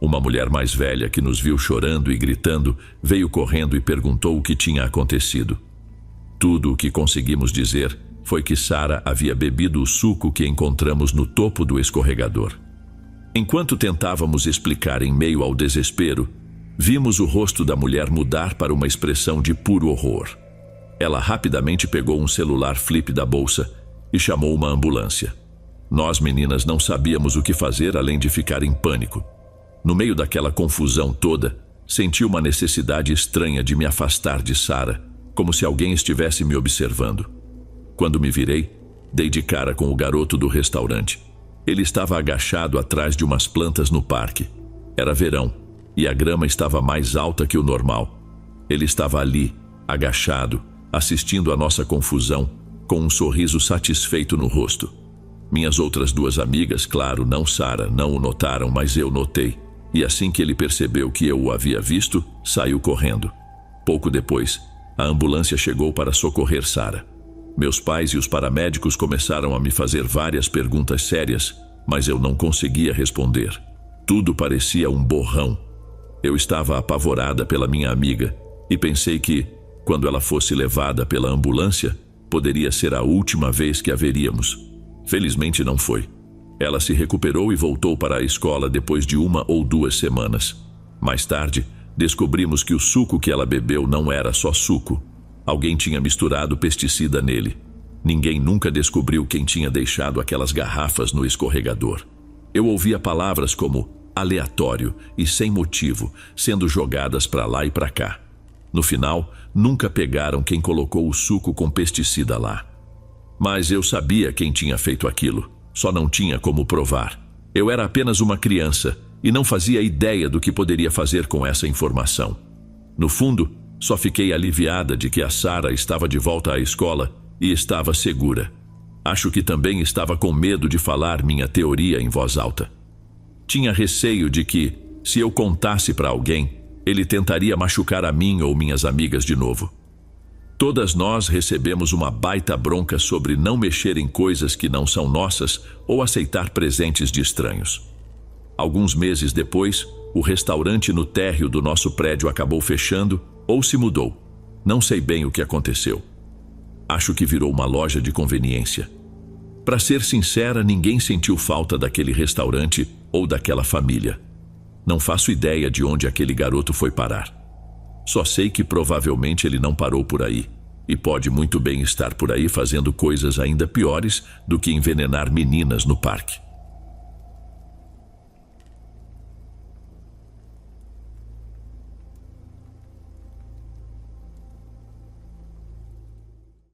Uma mulher mais velha que nos viu chorando e gritando veio correndo e perguntou o que tinha acontecido. Tudo o que conseguimos dizer foi que Sara havia bebido o suco que encontramos no topo do escorregador. Enquanto tentávamos explicar em meio ao desespero, vimos o rosto da mulher mudar para uma expressão de puro horror. Ela rapidamente pegou um celular flip da bolsa e chamou uma ambulância. Nós, meninas, não sabíamos o que fazer além de ficar em pânico. No meio daquela confusão toda, senti uma necessidade estranha de me afastar de Sara, como se alguém estivesse me observando. Quando me virei, dei de cara com o garoto do restaurante. Ele estava agachado atrás de umas plantas no parque. Era verão, e a grama estava mais alta que o normal. Ele estava ali, agachado, assistindo à nossa confusão, com um sorriso satisfeito no rosto. Minhas outras 2 amigas, claro, não Sara, não o notaram, mas eu notei. E assim que ele percebeu que eu o havia visto, saiu correndo. Pouco depois, a ambulância chegou para socorrer Sara. Meus pais e os paramédicos começaram a me fazer várias perguntas sérias, mas eu não conseguia responder. Tudo parecia um borrão. Eu estava apavorada pela minha amiga e pensei que, quando ela fosse levada pela ambulância, poderia ser a última vez que a veríamos. Felizmente não foi. Ela se recuperou e voltou para a escola depois de 1 ou 2 semanas. Mais tarde, descobrimos que o suco que ela bebeu não era só suco. Alguém tinha misturado pesticida nele. Ninguém nunca descobriu quem tinha deixado aquelas garrafas no escorregador. Eu ouvia palavras como aleatório e sem motivo sendo jogadas para lá e para cá. No final, nunca pegaram quem colocou o suco com pesticida lá. Mas eu sabia quem tinha feito aquilo. Só não tinha como provar. Eu era apenas uma criança e não fazia ideia do que poderia fazer com essa informação. No fundo, só fiquei aliviada de que a Sarah estava de volta à escola e estava segura. Acho que também estava com medo de falar minha teoria em voz alta. Tinha receio de que, se eu contasse para alguém, ele tentaria machucar a mim ou minhas amigas de novo. Todas nós recebemos uma baita bronca sobre não mexer em coisas que não são nossas ou aceitar presentes de estranhos. Alguns meses depois, o restaurante no térreo do nosso prédio acabou fechando ou se mudou. Não sei bem o que aconteceu. Acho que virou uma loja de conveniência. Para ser sincera, ninguém sentiu falta daquele restaurante ou daquela família. Não faço ideia de onde aquele garoto foi parar. Só sei que provavelmente ele não parou por aí, e pode muito bem estar por aí fazendo coisas ainda piores do que envenenar meninas no parque.